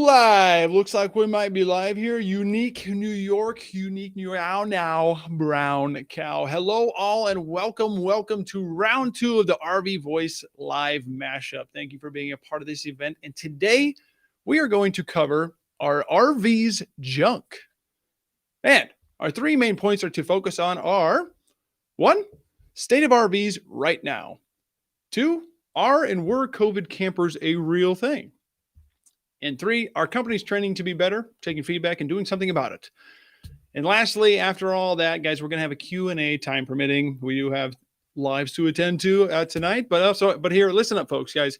live. Looks like we might be live here. Unique New York. Ow now, brown cow. Hello, all, and welcome to round 2 of the RV Voice Live Mashup. Thank you for being a part of this event. And today we are going to cover our RVs Junk. And our 3 main points are to focus on are 1, state of RVs right now. 2, are and were COVID campers a real thing? And 3, our company's training to be better, taking feedback and doing something about it. And lastly, after all that, guys, we're going to have a Q&A, time permitting. We do have lives to attend to tonight, but here, listen up, folks, guys.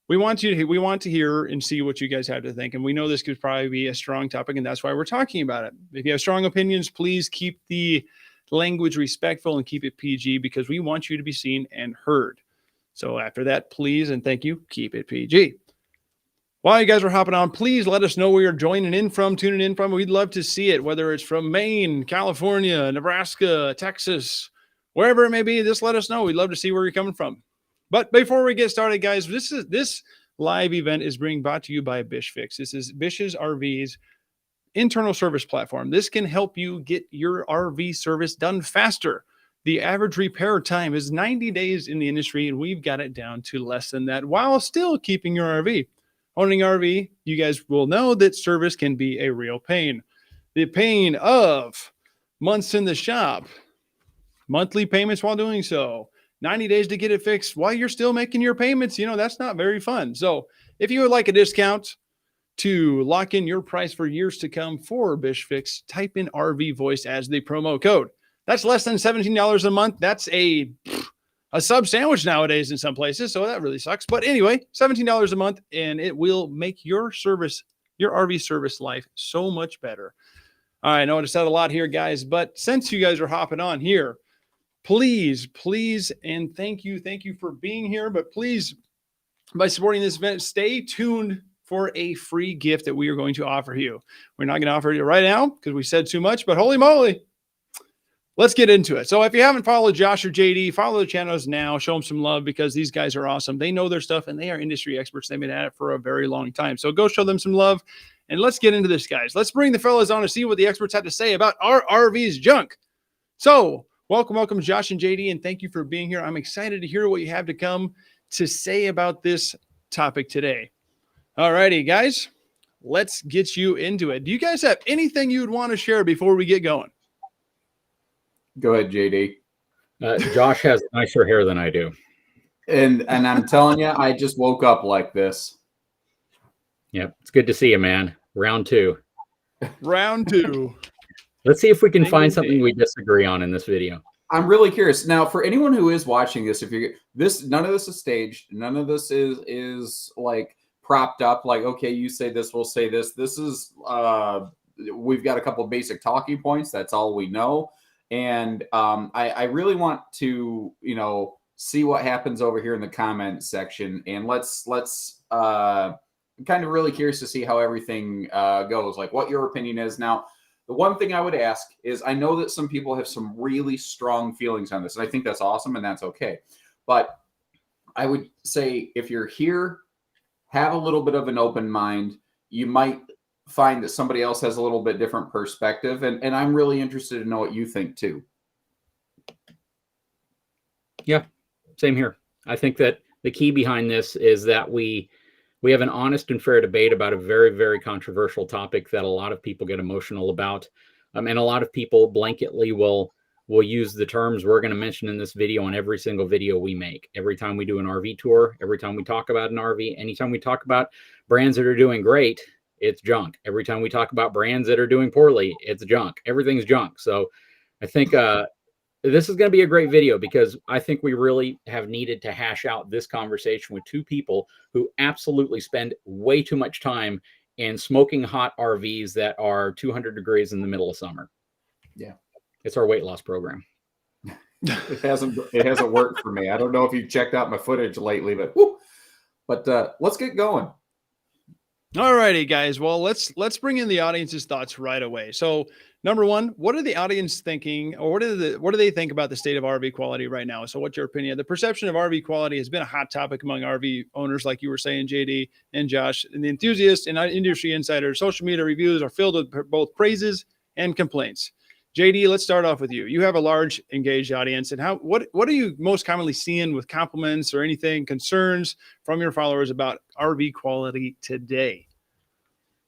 We want to hear and see what you guys have to think. And we know this could probably be a strong topic, and that's why we're talking about it. If you have strong opinions, please keep the language respectful and keep it PG, because we want you to be seen and heard. So after that, please and thank you, keep it PG. While you guys are hopping on, please let us know where you're tuning in from. We'd love to see it, whether it's from Maine, California, Nebraska, Texas, wherever it may be. Just let us know. We'd love to see where you're coming from. But before we get started, guys, this live event is being brought to you by Bish Fix. This is Bish's RV's internal service platform. This can help you get your RV service done faster. The average repair time is 90 days in the industry, and we've got it down to less than that while still keeping your RV. Owning RV, you guys will know that service can be a real pain. The pain of months in the shop, monthly payments while doing so, 90 days to get it fixed while you're still making your payments. That's not very fun. So if you would like a discount to lock in your price for years to come for Bish Fix, type in RV Voice as the promo code. That's less than $17 a month. That's a sub sandwich nowadays in some places, so that really sucks. But anyway, $17 a month, and it will make your RV service life so much better. All right, I know I said a lot here, guys, but since you guys are hopping on here, please, and thank you for being here. But please, by supporting this event, stay tuned for a free gift that we are going to offer you. We're not going to offer it right now because we said too much, but holy moly. Let's get into it. So if you haven't followed Josh or JD, follow the channels now. Show them some love, because these guys are awesome. They know their stuff, and they are industry experts. They've been at it for a very long time. So go show them some love, and let's get into this, guys. Let's bring the fellas on to see what the experts have to say about our RVs Junk. So welcome, Josh and JD, and thank you for being here. I'm excited to hear what you have to come to say about this topic today. All righty, guys, let's get you into it. Do you guys have anything you'd want to share before we get going? Go ahead, JD. Josh has nicer hair than I do. And I'm telling you, I just woke up like this. Yep. It's good to see you, man. Round 2. Round 2. Let's see if we can find something we disagree on in this video. I'm really curious. Now, for anyone who is watching this, none of this is staged. None of this is like propped up. Like, okay, you say this, we'll say this. This is, we've got a couple of basic talking points. That's all we know. And I really want to, see what happens over here in the comment section. And let's kind of really curious to see how everything goes, like what your opinion is. Now, the one thing I would ask is, I know that some people have some really strong feelings on this, and I think that's awesome, and that's okay. But I would say, if you're here, have a little bit of an open mind. You might find that somebody else has a little bit different perspective, and I'm really interested to know what you think too. Yeah, same here. I think that the key behind this is that we have an honest and fair debate about a very, very controversial topic that a lot of people get emotional about, and a lot of people blanketly will use the terms we're going to mention in this video on every single video we make. Every time we do an RV tour, every time we talk about an RV, anytime we talk about brands that are doing great, it's junk. Every time we talk about brands that are doing poorly, it's junk. Everything's junk. So I think this is going to be a great video, because I think we really have needed to hash out this conversation with 2 people who absolutely spend way too much time in smoking hot RVs that are 200 degrees in the middle of summer. Yeah. It's our weight loss program. It hasn't worked for me. I don't know if you've checked out my footage lately, but let's get going. All righty, guys. Well, let's bring in the audience's thoughts right away. So, number one, what are the audience thinking, or what do they think about the state of RV quality right now? So, what's your opinion? The perception of RV quality has been a hot topic among RV owners, like you were saying, JD and Josh, and the enthusiasts and industry insiders. Social media reviews are filled with both praises and complaints. JD, let's start off with you. You have a large engaged audience, and what are you most commonly seeing with compliments or anything concerns from your followers about RV quality today?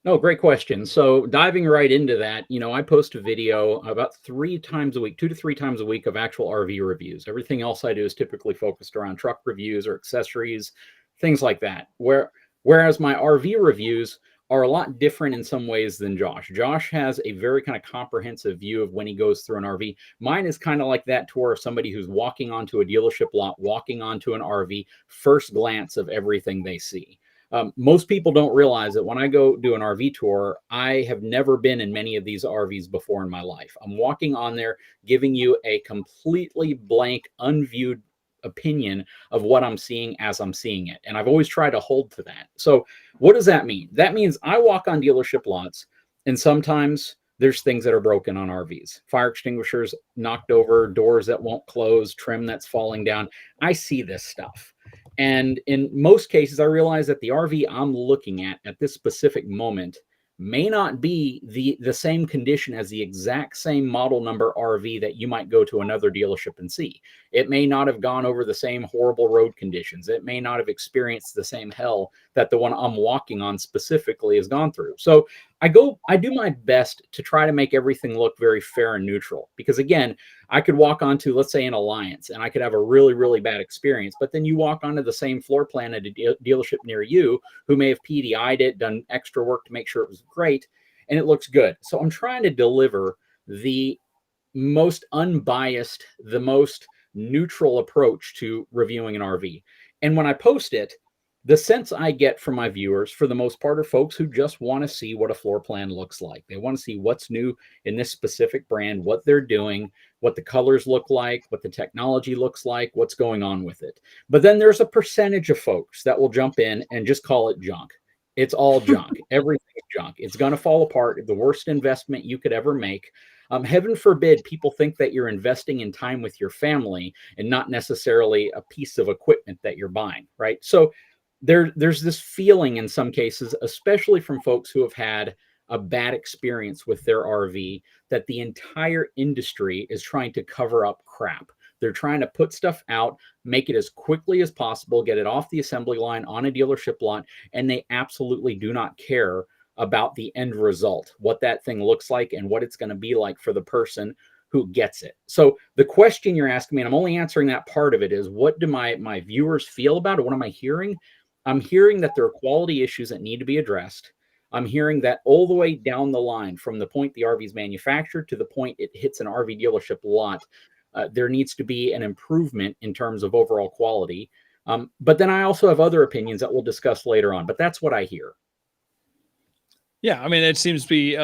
No, great question. So diving right into that, I post a video about 3 times a week, 2 to 3 times a week of actual RV reviews. Everything else I do is typically focused around truck reviews or accessories, things like that. Whereas my RV reviews are a lot different in some ways than Josh. Josh has a very kind of comprehensive view of when he goes through an RV. Mine is kind of like that tour of somebody who's walking onto a dealership lot, walking onto an RV, first glance of everything they see. Most people don't realize that when I go do an RV tour, I have never been in many of these RVs before in my life. I'm walking on there, giving you a completely blank, unviewed opinion of what I'm seeing as I'm seeing it. And I've always tried to hold to that. So what does that mean? That means I walk on dealership lots, and sometimes there's things that are broken on RVs. Fire extinguishers knocked over, doors that won't close, trim that's falling down. I see this stuff. And in most cases, I realize that the RV I'm looking at this specific moment may not be the same condition as the exact same model number RV that you might go to another dealership and see. It may not have gone over the same horrible road conditions. It may not have experienced the same hell that the one I'm walking on specifically has gone through. So I do my best to try to make everything look very fair and neutral, because again, I could walk onto, let's say, an Alliance, and I could have a really, really bad experience. But then you walk onto the same floor plan at a dealership near you who may have PDI'd it, done extra work to make sure it was great, and it looks good. So I'm trying to deliver the most unbiased, the most neutral approach to reviewing an RV. And when I post it, the sense I get from my viewers, for the most part, are folks who just want to see what a floor plan looks like. They want to see what's new in this specific brand, what they're doing, what the colors look like, what the technology looks like, what's going on with it. But then there's a percentage of folks that will jump in and just call it junk. It's all junk. Everything is junk. It's going to fall apart. The worst investment you could ever make. Heaven forbid people think that you're investing in time with your family and not necessarily a piece of equipment that you're buying, right? So there's this feeling in some cases, especially from folks who have had a bad experience with their RV, that the entire industry is trying to cover up crap. They're trying to put stuff out, make it as quickly as possible, get it off the assembly line on a dealership lot, and they absolutely do not care about the end result, what that thing looks like and what it's going to be like for the person who gets it. So the question you're asking me, and I'm only answering that part of it, is what do my viewers feel about it? What am I hearing? I'm hearing that there are quality issues that need to be addressed. I'm hearing that all the way down the line, from the point the RV is manufactured to the point it hits an RV dealership lot, there needs to be an improvement in terms of overall quality. But then I also have other opinions that we'll discuss later on, but that's what I hear. Yeah, I mean, it seems to be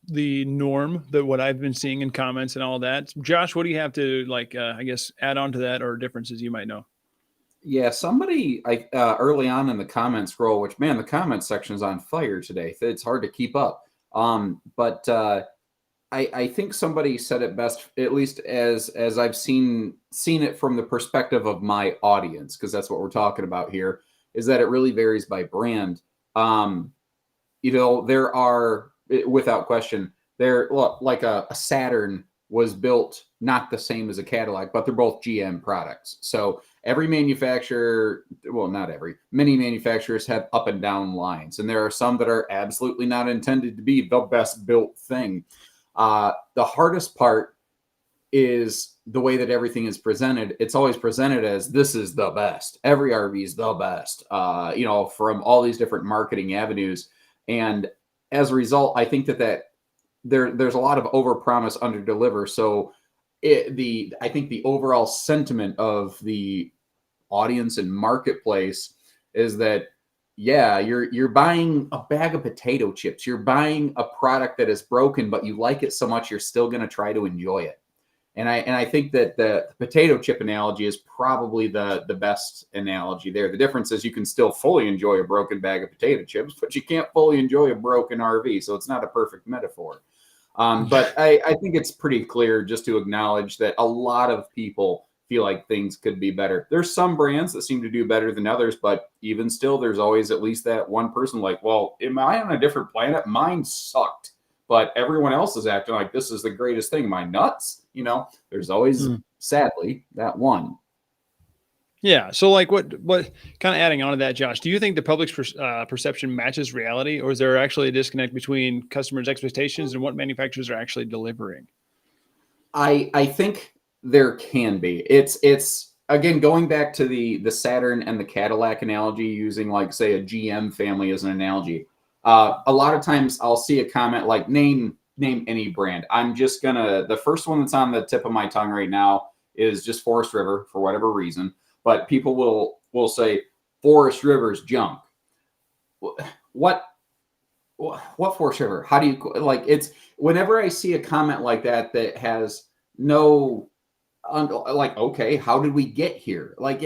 the norm, that what I've been seeing in comments and all that. Josh, what do you have to I guess, add on to that, or differences you might know? Yeah, somebody early on in the comments scroll, which, man, the comment section is on fire today. It's hard to keep up. But I think somebody said it best, at least as I've seen it from the perspective of my audience, because that's what we're talking about here, is that it really varies by brand. There are, without question, like a Saturn was built not the same as a Cadillac, but they're both GM products. So every manufacturer, well, not every, many manufacturers have up and down lines. And there are some that are absolutely not intended to be the best built thing. The hardest part is the way that everything is presented. It's always presented as this is the best. Every RV is the best, from all these different marketing avenues. And as a result, I think that there's a lot of overpromise, underdeliver. So I think the overall sentiment of the audience and marketplace is that, yeah, you're buying a bag of potato chips. You're buying a product that is broken, but you like it so much you're still going to try to enjoy it. And I think that the potato chip analogy is probably the best analogy there. The difference is you can still fully enjoy a broken bag of potato chips, but you can't fully enjoy a broken RV. So it's not a perfect metaphor. But I think it's pretty clear just to acknowledge that a lot of people feel like things could be better. There's some brands that seem to do better than others, but even still, there's always at least that one person like, well, am I on a different planet? Mine sucked, but everyone else is acting like this is the greatest thing. Am I nuts? You know, there's always, sadly, that one. Yeah. So like what kind of adding on to that, Josh, do you think the public's perception matches reality, or is there actually a disconnect between customers' expectations and what manufacturers are actually delivering? I think there can be. It's again, going back to the Saturn and the Cadillac analogy, using like say a GM family as an analogy. A lot of times I'll see a comment like name any brand. I'm just gonna, the first one that's on the tip of my tongue right now is just Forest River for whatever reason. But people will say Forest River's junk. What Forest River? How do you like? It's whenever I see a comment like that that has no, like, okay, how did we get here? Like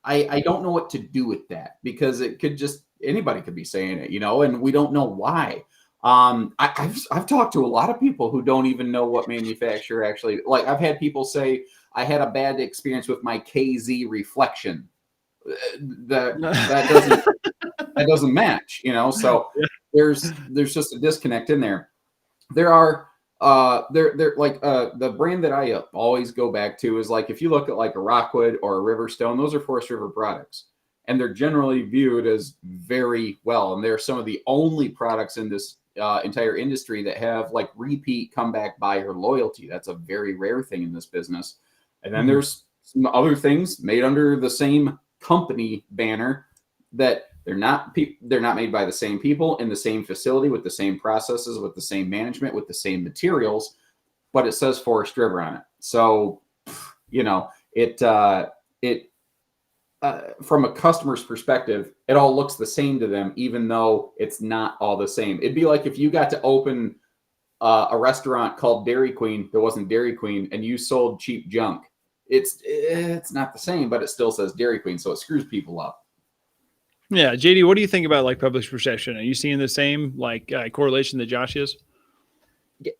I don't know what to do with that, because it could just, anybody could be saying it, you know, and we don't know why. I've talked to a lot of people who don't even know what manufacturer actually, like I've had people say I had a bad experience with my KZ reflection. That doesn't match, you know. So there's just a disconnect in there. There are they're like the brand that I always go back to is like, if you look at like a Rockwood or a Riverstone, those are Forest River products, and they're generally viewed as very well, and they're some of the only products in this entire industry that have like repeat comeback buyer loyalty. That's a very rare thing in this business. And then there's some other things made under the same company banner that they're not made by the same people in the same facility with the same processes, with the same management, with the same materials, but it says Forest River on it. So, you know, from a customer's perspective, it all looks the same to them, even though it's not all the same. It'd be like if you got to open a restaurant called Dairy Queen that wasn't Dairy Queen, and you sold cheap junk. It's not the same, but it still says Dairy Queen, so it screws people up. Yeah, JD, what do you think about like public perception? Are you seeing the same like correlation that Josh is?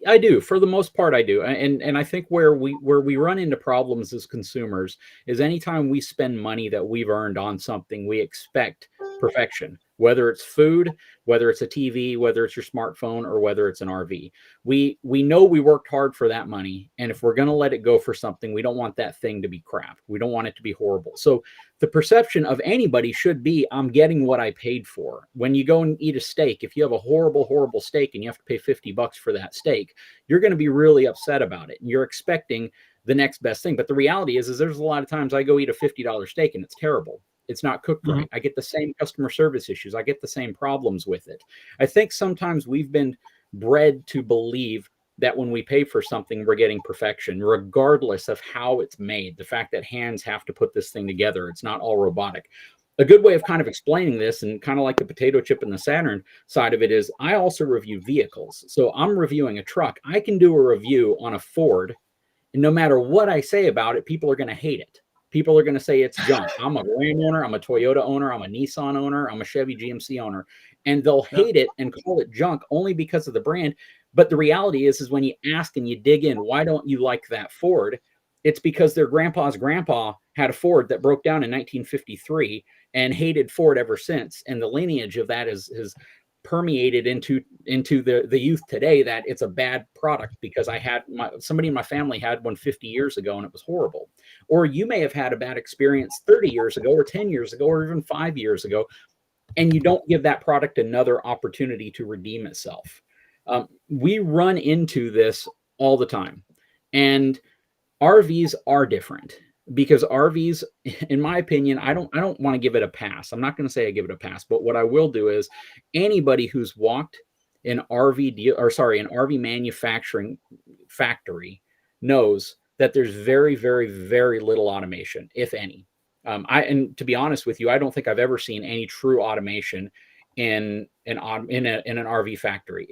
I do, for the most part. I do, and I think where we run into problems as consumers is anytime we spend money that we've earned on something, we expect perfection. Whether it's food, whether it's a TV, whether it's your smartphone, or whether it's an RV, we know we worked hard for that money, and if we're going to let it go for something, we don't want that thing to be crap. We don't want it to be horrible. So the perception of anybody should be, I'm getting what I paid for. When you go and eat a steak, if you have a horrible steak and you have to pay $50 for that steak, you're going to be really upset about it. And you're expecting the next best thing. But the reality is there's a lot of times I go eat a $50 steak and it's terrible. It's not cooked right. I get the same customer service issues. I get the same problems with it. I think sometimes we've been bred to believe that when we pay for something, we're getting perfection, regardless of how it's made. The fact that hands have to put this thing together, it's not all robotic. A good way of kind of explaining this, and kind of like the potato chip and the Saturn side of it, is I also review vehicles. So I'm reviewing a truck. I can do a review on a Ford, and no matter what I say about it, people are going to hate it. People are going to say it's junk. I'm a Ram owner. I'm a Toyota owner. I'm a Nissan owner. I'm a Chevy GMC owner. And they'll hate it and call it junk only because of the brand. But the reality is when you ask and you dig in, why don't you like that Ford? It's because their grandpa's grandpa had a Ford that broke down in 1953 and hated Ford ever since. And the lineage of that has permeated into the youth today, that it's a bad product because somebody in my family had one 50 years ago and it was horrible. Or you may have had a bad experience 30 years ago or 10 years ago or even 5 years ago, and you don't give that product another opportunity to redeem itself. We run into this all the time, and RVs are different. Because RVs, in my opinion, I don't want to give it a pass. I'm not going to say I give it a pass, but what I will do is anybody who's walked an RV manufacturing factory knows that there's very, very, very little automation, if any. And to be honest with you, I don't think I've ever seen any true automation in an RV factory.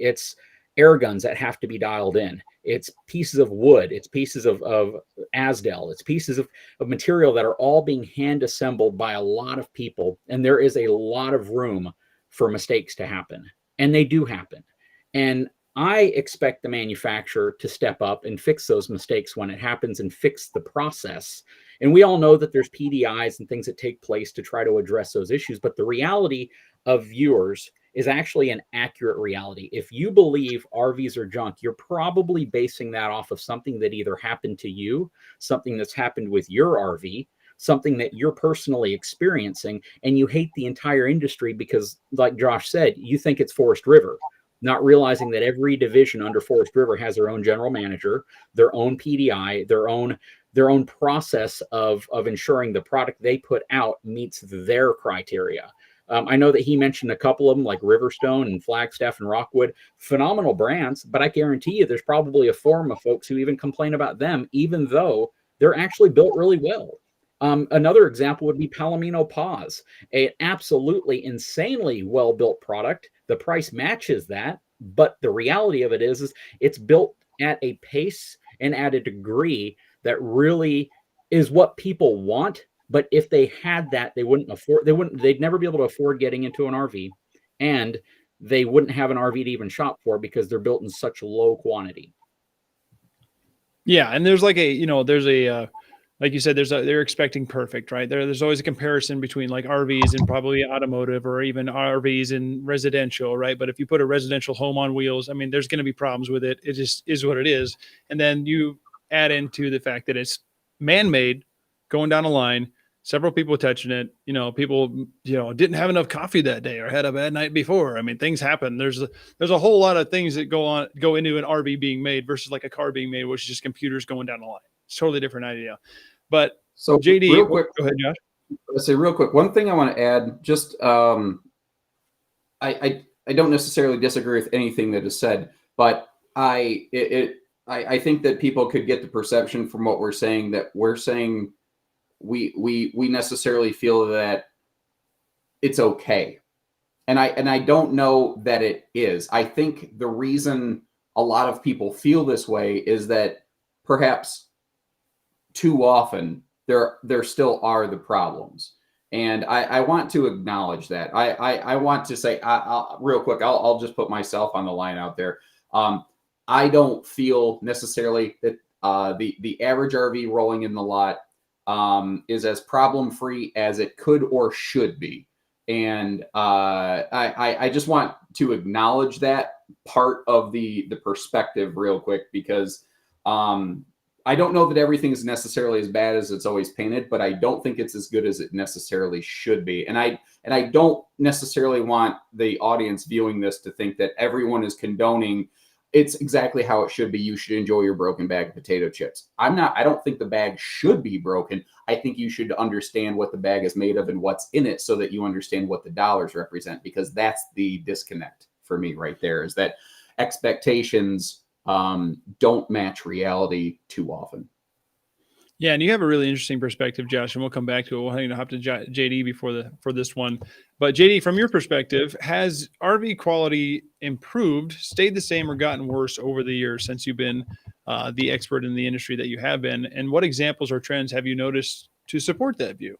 air guns that have to be dialed in. It's pieces of wood. It's pieces of Asdel. It's pieces of material that are all being hand assembled by a lot of people. And there is a lot of room for mistakes to happen. And they do happen. And I expect the manufacturer to step up and fix those mistakes when it happens and fix the process. And we all know that there's PDIs and things that take place to try to address those issues. But the reality of viewers is actually an accurate reality. If you believe RVs are junk, you're probably basing that off of something that either happened to you, something that's happened with your RV, something that you're personally experiencing, and you hate the entire industry because, like Josh said, you think it's Forest River, not realizing that every division under Forest River has their own general manager, their own PDI, their own process of ensuring the product they put out meets their criteria. I know that he mentioned a couple of them like Riverstone and Flagstaff and Rockwood, phenomenal brands, but I guarantee you there's probably a forum of folks who even complain about them, even though they're actually built really well. Another example would be Palomino Paws, an absolutely insanely well-built product. The price matches that, but the reality of it is it's built at a pace and at a degree that really is what people want. But if they had that, they'd never be able to afford getting into an RV, and they wouldn't have an RV to even shop for because they're built in such low quantity. Yeah. And there's like like you said, they're expecting perfect, right? There's always a comparison between like RVs and probably automotive or even RVs and residential, right? But if you put a residential home on wheels, I mean, there's going to be problems with it. It just is what it is. And then you add into the fact that it's man-made going down a line, several people touching it, people, didn't have enough coffee that day or had a bad night before. I mean, things happen. There's a whole lot of things that go into an RV being made versus like a car being made, which is just computers going down the line. It's a totally different idea. But so JD, real quick, go ahead, Josh. Let's say real quick. One thing I want to add, just I don't necessarily disagree with anything that is said, but I think that people could get the perception from what we're saying that we're saying we necessarily feel that it's okay. And I don't know that it is. I think the reason a lot of people feel this way is that perhaps too often there still are the problems. And I want to acknowledge that. I want to say, real quick, I'll just put myself on the line out there. I don't feel necessarily that the average RV rolling in the lot is as problem-free as it could or should be. And I just want to acknowledge that part of the perspective real quick, because I don't know that everything is necessarily as bad as it's always painted, but I don't think it's as good as it necessarily should be. And I don't necessarily want the audience viewing this to think that everyone is condoning it's exactly how it should be. You should enjoy your broken bag of potato chips. I don't think the bag should be broken. I think you should understand what the bag is made of and what's in it so that you understand what the dollars represent, because that's the disconnect for me right there, is that expectations don't match reality too often. Yeah, and you have a really interesting perspective, Josh, and we'll come back to it. We'll hop to JD for this one. But JD, from your perspective, has RV quality improved, stayed the same, or gotten worse over the years since you've been the expert in the industry that you have been? And what examples or trends have you noticed to support that view?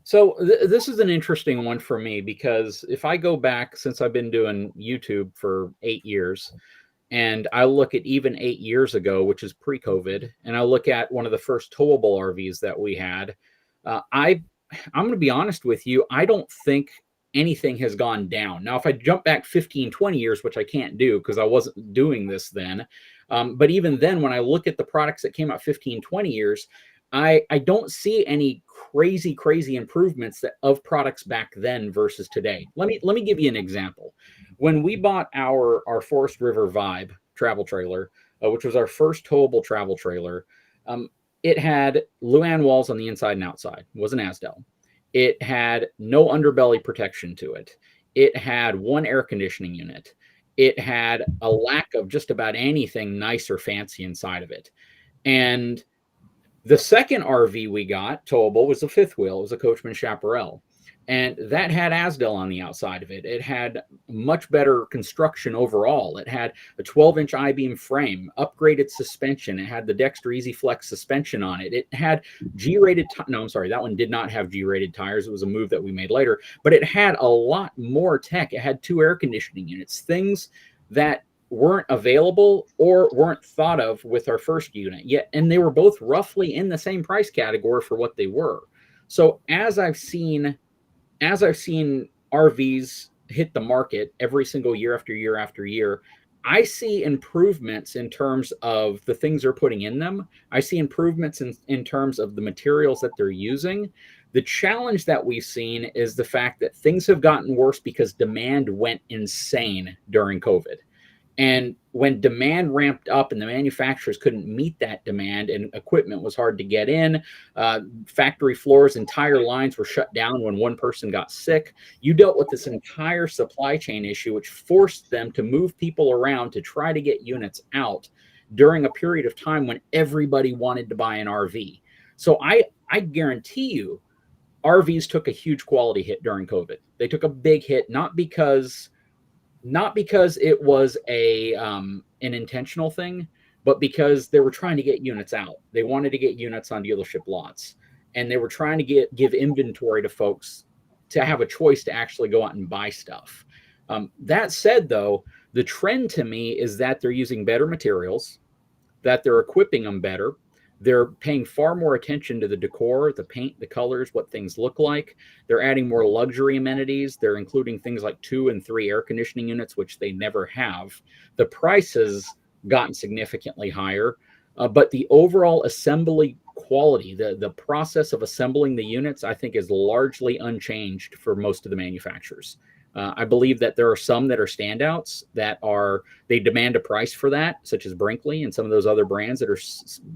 So this is an interesting one for me, because if I go back, since I've been doing YouTube for 8 years, and I look at even 8 years ago, which is pre-COVID, and I look at one of the first towable RVs that we had, I'm going to be honest with you, I don't think anything has gone down. Now, if I jump back 15, 20 years, which I can't do because I wasn't doing this then, but even then, when I look at the products that came out 15, 20 years, I don't see any crazy improvements of products back then versus today. Let me give you an example. When we bought our Forest River Vibe travel trailer, which was our first towable travel trailer, it had Luan walls on the inside and outside. It was an Asdel. It had no underbelly protection to it. It had one air conditioning unit. It had a lack of just about anything nice or fancy inside of it. And the second RV we got, towable, was a fifth wheel. It was a Coachman Chaparral. And that had Asdel on the outside of it. It had much better construction overall. It had a 12-inch I-beam frame, upgraded suspension. It had the Dexter Easy Flex suspension on it. It had G-rated, no, I'm sorry, that one did not have G-rated tires. It was a move that we made later, but it had a lot more tech. It had 2 air conditioning units, things that weren't available or weren't thought of with our first unit yet. And they were both roughly in the same price category for what they were. So as I've seen RVs hit the market every single year after year after year, I see improvements in terms of the things they're putting in them. I see improvements in terms of the materials that they're using. The challenge that we've seen is the fact that things have gotten worse because demand went insane during COVID. And when demand ramped up and the manufacturers couldn't meet that demand and equipment was hard to get in, factory floors, entire lines were shut down when one person got sick. You dealt with this entire supply chain issue, which forced them to move people around to try to get units out during a period of time when everybody wanted to buy an RV. So I guarantee you, RVs took a huge quality hit during COVID. They took a big hit, not because it was an intentional thing, but because they were trying to get units out. They wanted to get units on dealership lots, and they were trying to give inventory to folks to have a choice to actually go out and buy stuff. That said, though, the trend to me is that they're using better materials, that they're equipping them better. They're paying far more attention to the decor, the paint, the colors, what things look like. They're adding more luxury amenities. They're including things like 2 and 3 air conditioning units, which they never have. The price has gotten significantly higher, but the overall assembly quality, the process of assembling the units, I think is largely unchanged for most of the manufacturers. I believe that there are some that are standouts they demand a price for that, such as Brinkley and some of those other brands that are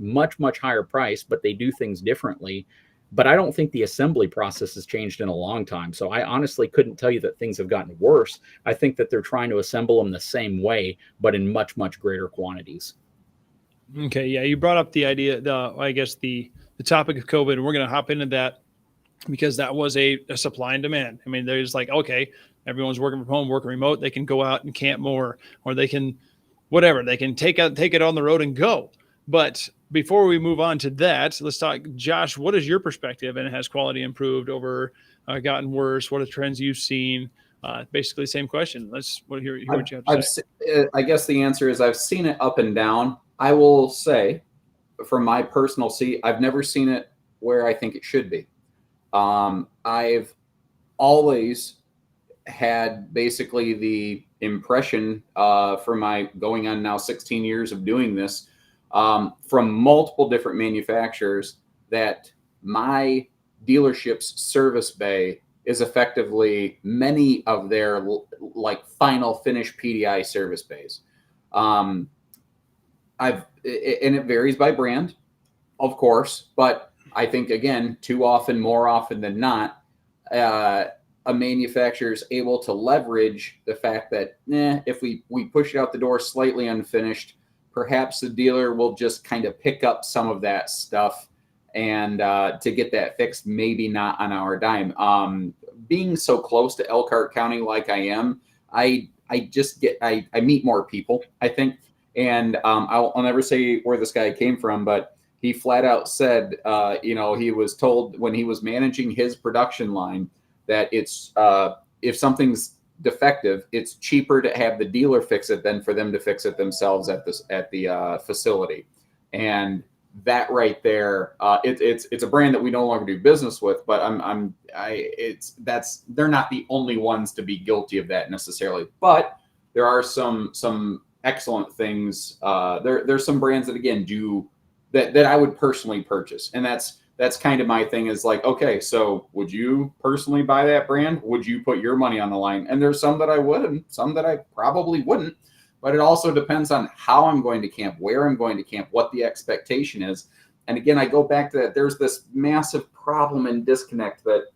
much, much higher price, but they do things differently. But I don't think the assembly process has changed in a long time. So I honestly couldn't tell you that things have gotten worse. I think that they're trying to assemble them the same way, but in much, much greater quantities. Okay. Yeah. You brought up the idea, the topic of COVID, and we're going to hop into that because that was a supply and demand. I mean, there's like, okay, everyone's working from home, working remote. They can go out and camp more, or they can, whatever, they can take it on the road and go. But before we move on to that, let's talk, Josh, what is your perspective? And has quality improved over, gotten worse? What are the trends you've seen? Basically same question. Let's hear what you have to say. I guess the answer is I've seen it up and down. I will say from my personal seat, I've never seen it where I think it should be. I've always had basically the impression for my going on now 16 years of doing this from multiple different manufacturers that my dealership's service bay is effectively many of their like final finish PDI service bays. And it varies by brand, of course, but I think, again, more often than not, a manufacturer is able to leverage the fact that if we push it out the door slightly unfinished, perhaps the dealer will just kind of pick up some of that stuff and to get that fixed, maybe not on our dime. Being so close to Elkhart County like I am, I meet more people, I think. And I'll never say where this guy came from, but he flat out said, he was told when he was managing his production line that it's if something's defective, it's cheaper to have the dealer fix it than for them to fix it themselves at the facility. And that right there, it's a brand that we no longer do business with, but they're not the only ones to be guilty of that necessarily. But there are some excellent things. There's some brands that again do that I would personally purchase. And that's kind of my thing is like, okay, so would you personally buy that brand? Would you put your money on the line? And there's some that I would and some that I probably wouldn't, but it also depends on how I'm going to camp, where I'm going to camp, what the expectation is. And again, I go back to that. There's this massive problem and disconnect that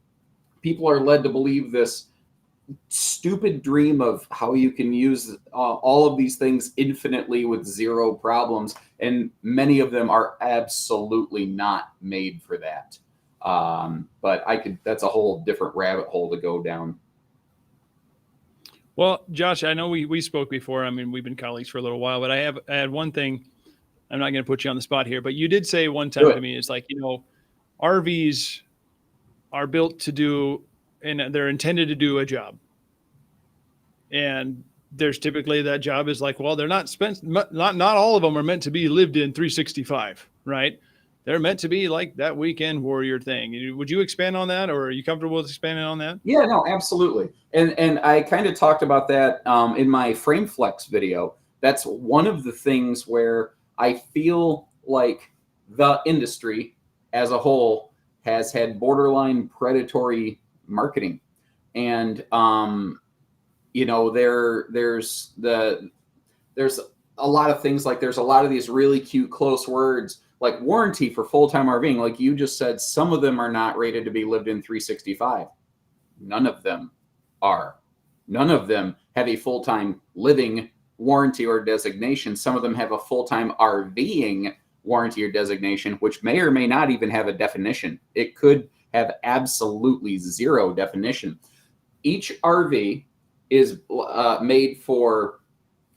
people are led to believe this stupid dream of how you can use all of these things infinitely with zero problems, and many of them are absolutely not made for that. But that's a whole different rabbit hole to go down. Well, Josh, I know we spoke before. I mean, we've been colleagues for a little while, but I had one thing. I'm not going to put you on the spot here, but you did say one time to me, it's like, RVs are built to do, and they're intended to do a job. And there's typically that job is like, well, they're not all of them are meant to be lived in 365, right? They're meant to be like that weekend warrior thing. Would you expand on that, or are you comfortable with expanding on that? Yeah, no, absolutely. And I kind of talked about that in my frame flex video. That's one of the things where I feel like the industry as a whole has had borderline predatory marketing. And there's a lot of things, like there's a lot of these really cute close words like warranty for full-time RVing. Like you just said, some of them are not rated to be lived in 365. None of them are. None of them have a full-time living warranty or designation. Some of them have a full-time RVing warranty or designation, which may or may not even have a definition. It could have absolutely zero definition. Each RV is made for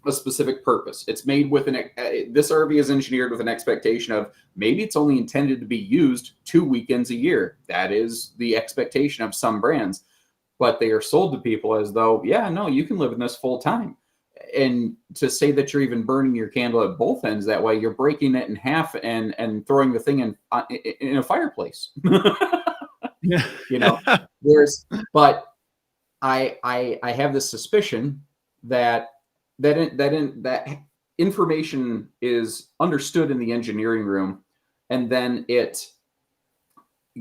a specific purpose. It's made with this RV is engineered with an expectation of maybe it's only intended to be used 2 weekends a year. That is the expectation of some brands, but they are sold to people as though, yeah, no, you can live in this full time. And to say that you're even burning your candle at both ends that way, you're breaking it in half and throwing the thing in a fireplace. But I have this suspicion that information is understood in the engineering room, and then it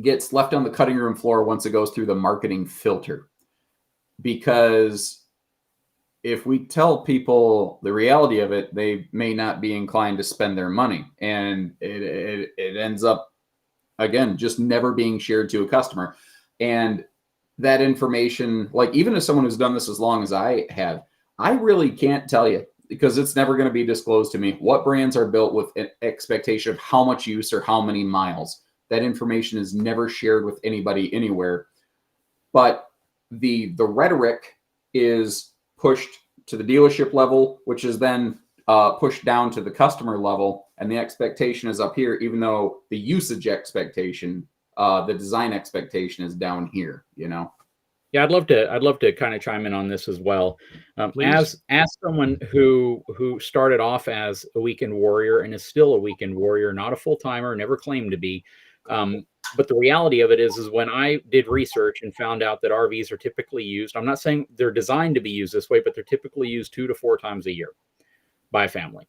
gets left on the cutting room floor once it goes through the marketing filter. Because if we tell people the reality of it, they may not be inclined to spend their money, and it ends up, again, just never being shared to a customer. And that information, like even as someone who's done this as long as I have, I really can't tell you, because it's never going to be disclosed to me, what brands are built with an expectation of how much use or how many miles. That information is never shared with anybody anywhere. But the rhetoric is pushed to the dealership level, which is then pushed down to the customer level. And the expectation is up here, even though the usage expectation, the design expectation is down here, Yeah, I'd love to kind of chime in on this as well. As someone who started off as a weekend warrior and is still a weekend warrior, not a full-timer, never claimed to be. But the reality of it is when I did research and found out that RVs are typically used, I'm not saying they're designed to be used this way, but they're typically used 2 to 4 times a year by a family.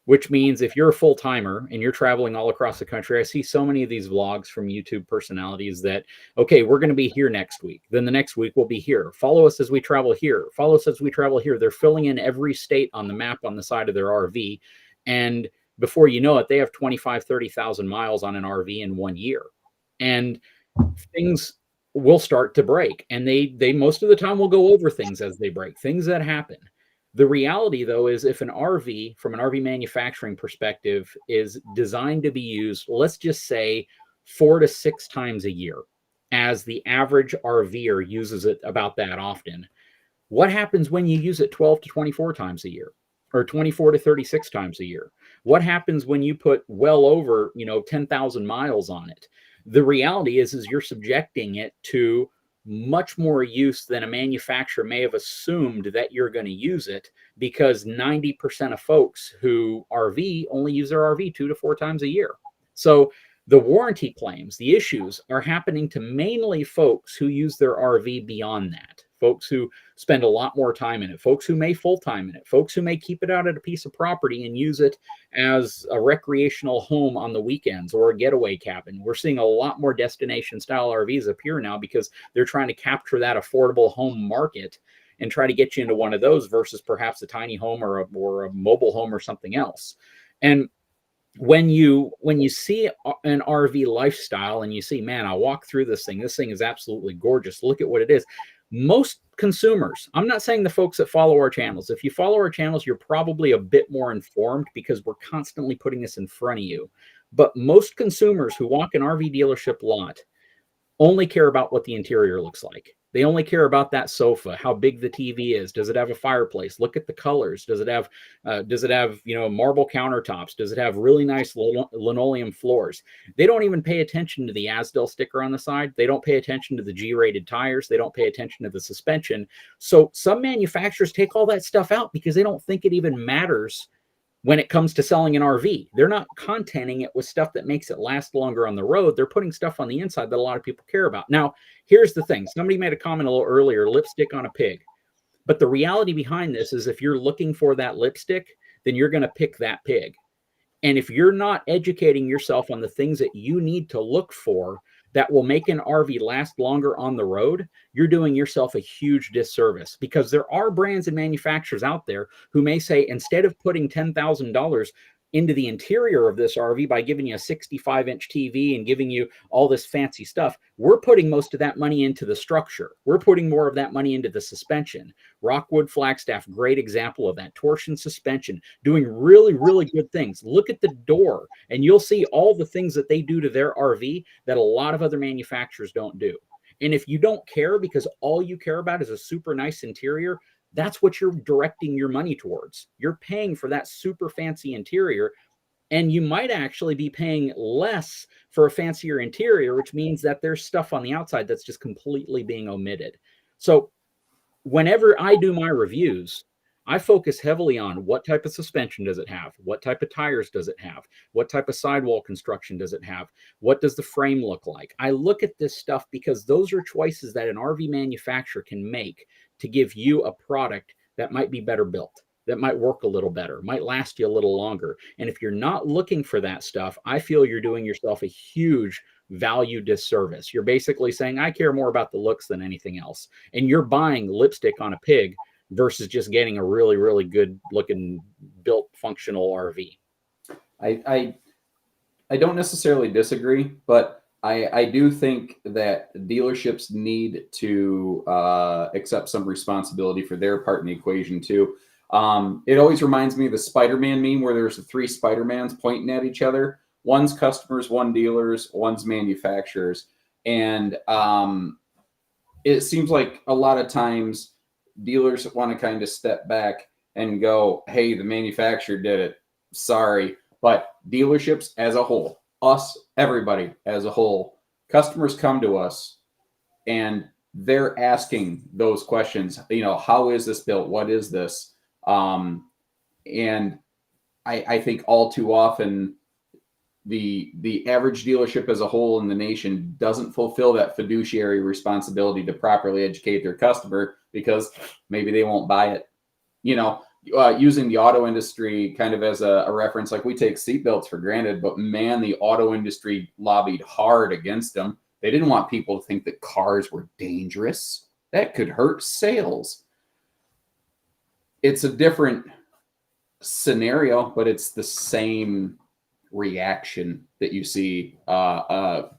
Which means if you're a full-timer and you're traveling all across the country, I see so many of these vlogs from YouTube personalities that, okay, we're going to be here next week. Then the next week we'll be here. Follow us as we travel here. Follow us as we travel here. They're filling in every state on the map on the side of their RV. And before you know it, they have 25, 30,000 miles on an RV in 1 year. And things will start to break. And they most of the time will go over things as they break, things that happen. The reality, though, is if an RV, from an RV manufacturing perspective, is designed to be used, let's just say 4 to 6 times a year, as the average RVer uses it about that often, what happens when you use it 12 to 24 times a year, or 24 to 36 times a year? What happens when you put well over 10,000 miles on it? The reality is you're subjecting it to much more use than a manufacturer may have assumed that you're going to use it, because 90% of folks who RV only use their RV 2 to 4 times a year. So the warranty claims, the issues are happening to mainly folks who use their RV beyond that, folks who spend a lot more time in it, folks who may full-time in it, folks who may keep it out at a piece of property and use it as a recreational home on the weekends or a getaway cabin. We're seeing a lot more destination style RVs appear now because they're trying to capture that affordable home market and try to get you into one of those versus perhaps a tiny home or a mobile home or something else. And when you see an RV lifestyle and you see, man, I walk through this thing is absolutely gorgeous. Look at what it is. Most consumers, I'm not saying the folks that follow our channels. If you follow our channels, you're probably a bit more informed because we're constantly putting this in front of you. But most consumers who walk an RV dealership lot only care about what the interior looks like. They only care about that sofa, how big the TV is. Does it have a fireplace? Look at the colors. Does it have marble countertops? Does it have really nice linoleum floors? They don't even pay attention to the Asdel sticker on the side. They don't pay attention to the G-rated tires. They don't pay attention to the suspension. So some manufacturers take all that stuff out because they don't think it even matters when it comes to selling an RV. They're not contenting it with stuff that makes it last longer on the road. They're putting stuff on the inside that a lot of people care about. Now, here's the thing. Somebody made a comment a little earlier, lipstick on a pig. But the reality behind this is if you're looking for that lipstick, then you're going to pick that pig. And if you're not educating yourself on the things that you need to look for that will make an RV last longer on the road, you're doing yourself a huge disservice, because there are brands and manufacturers out there who may say, instead of putting $10,000 into the interior of this RV by giving you a 65-inch TV and giving you all this fancy stuff, we're putting most of that money into the structure. We're putting more of that money into the suspension. Rockwood Flagstaff, great example of that. Torsion suspension, doing really, really good things. Look at the door, and you'll see all the things that they do to their RV that a lot of other manufacturers don't do. And if you don't care because all you care about is a super nice interior, that's what you're directing your money towards. You're paying for that super fancy interior, and you might actually be paying less for a fancier interior, which means that there's stuff on the outside that's just completely being omitted. So whenever I do my reviews, I focus heavily on what type of suspension does it have? What type of tires does it have? What type of sidewall construction does it have? What does the frame look like? I look at this stuff because those are choices that an RV manufacturer can make to give you a product that might be better built, that might work a little better, might last you a little longer. And if you're not looking for that stuff, I feel you're doing yourself a huge value disservice. You're basically saying, I care more about the looks than anything else. And you're buying lipstick on a pig versus just getting a really, really good looking built functional RV. I don't necessarily disagree, but I do think that dealerships need to accept some responsibility for their part in the equation too. It always reminds me of the Spider-Man meme where there's the three Spider-Mans pointing at each other. One's customers, one dealers, one's manufacturers. And it seems like a lot of times dealers want to kind of step back and go, hey, the manufacturer did it. Sorry. But dealerships as a whole, us, everybody as a whole, customers come to us and they're asking those questions. You know, how is this built? What is this? And I think all too often the average dealership as a whole in the nation doesn't fulfill that fiduciary responsibility to properly educate their customer because maybe they won't buy it. You know, using the auto industry kind of as a reference, like we take seatbelts for granted, but man, the auto industry lobbied hard against them. They didn't want people to think that cars were dangerous. That could hurt sales. It's a different scenario, but it's the same reaction that you see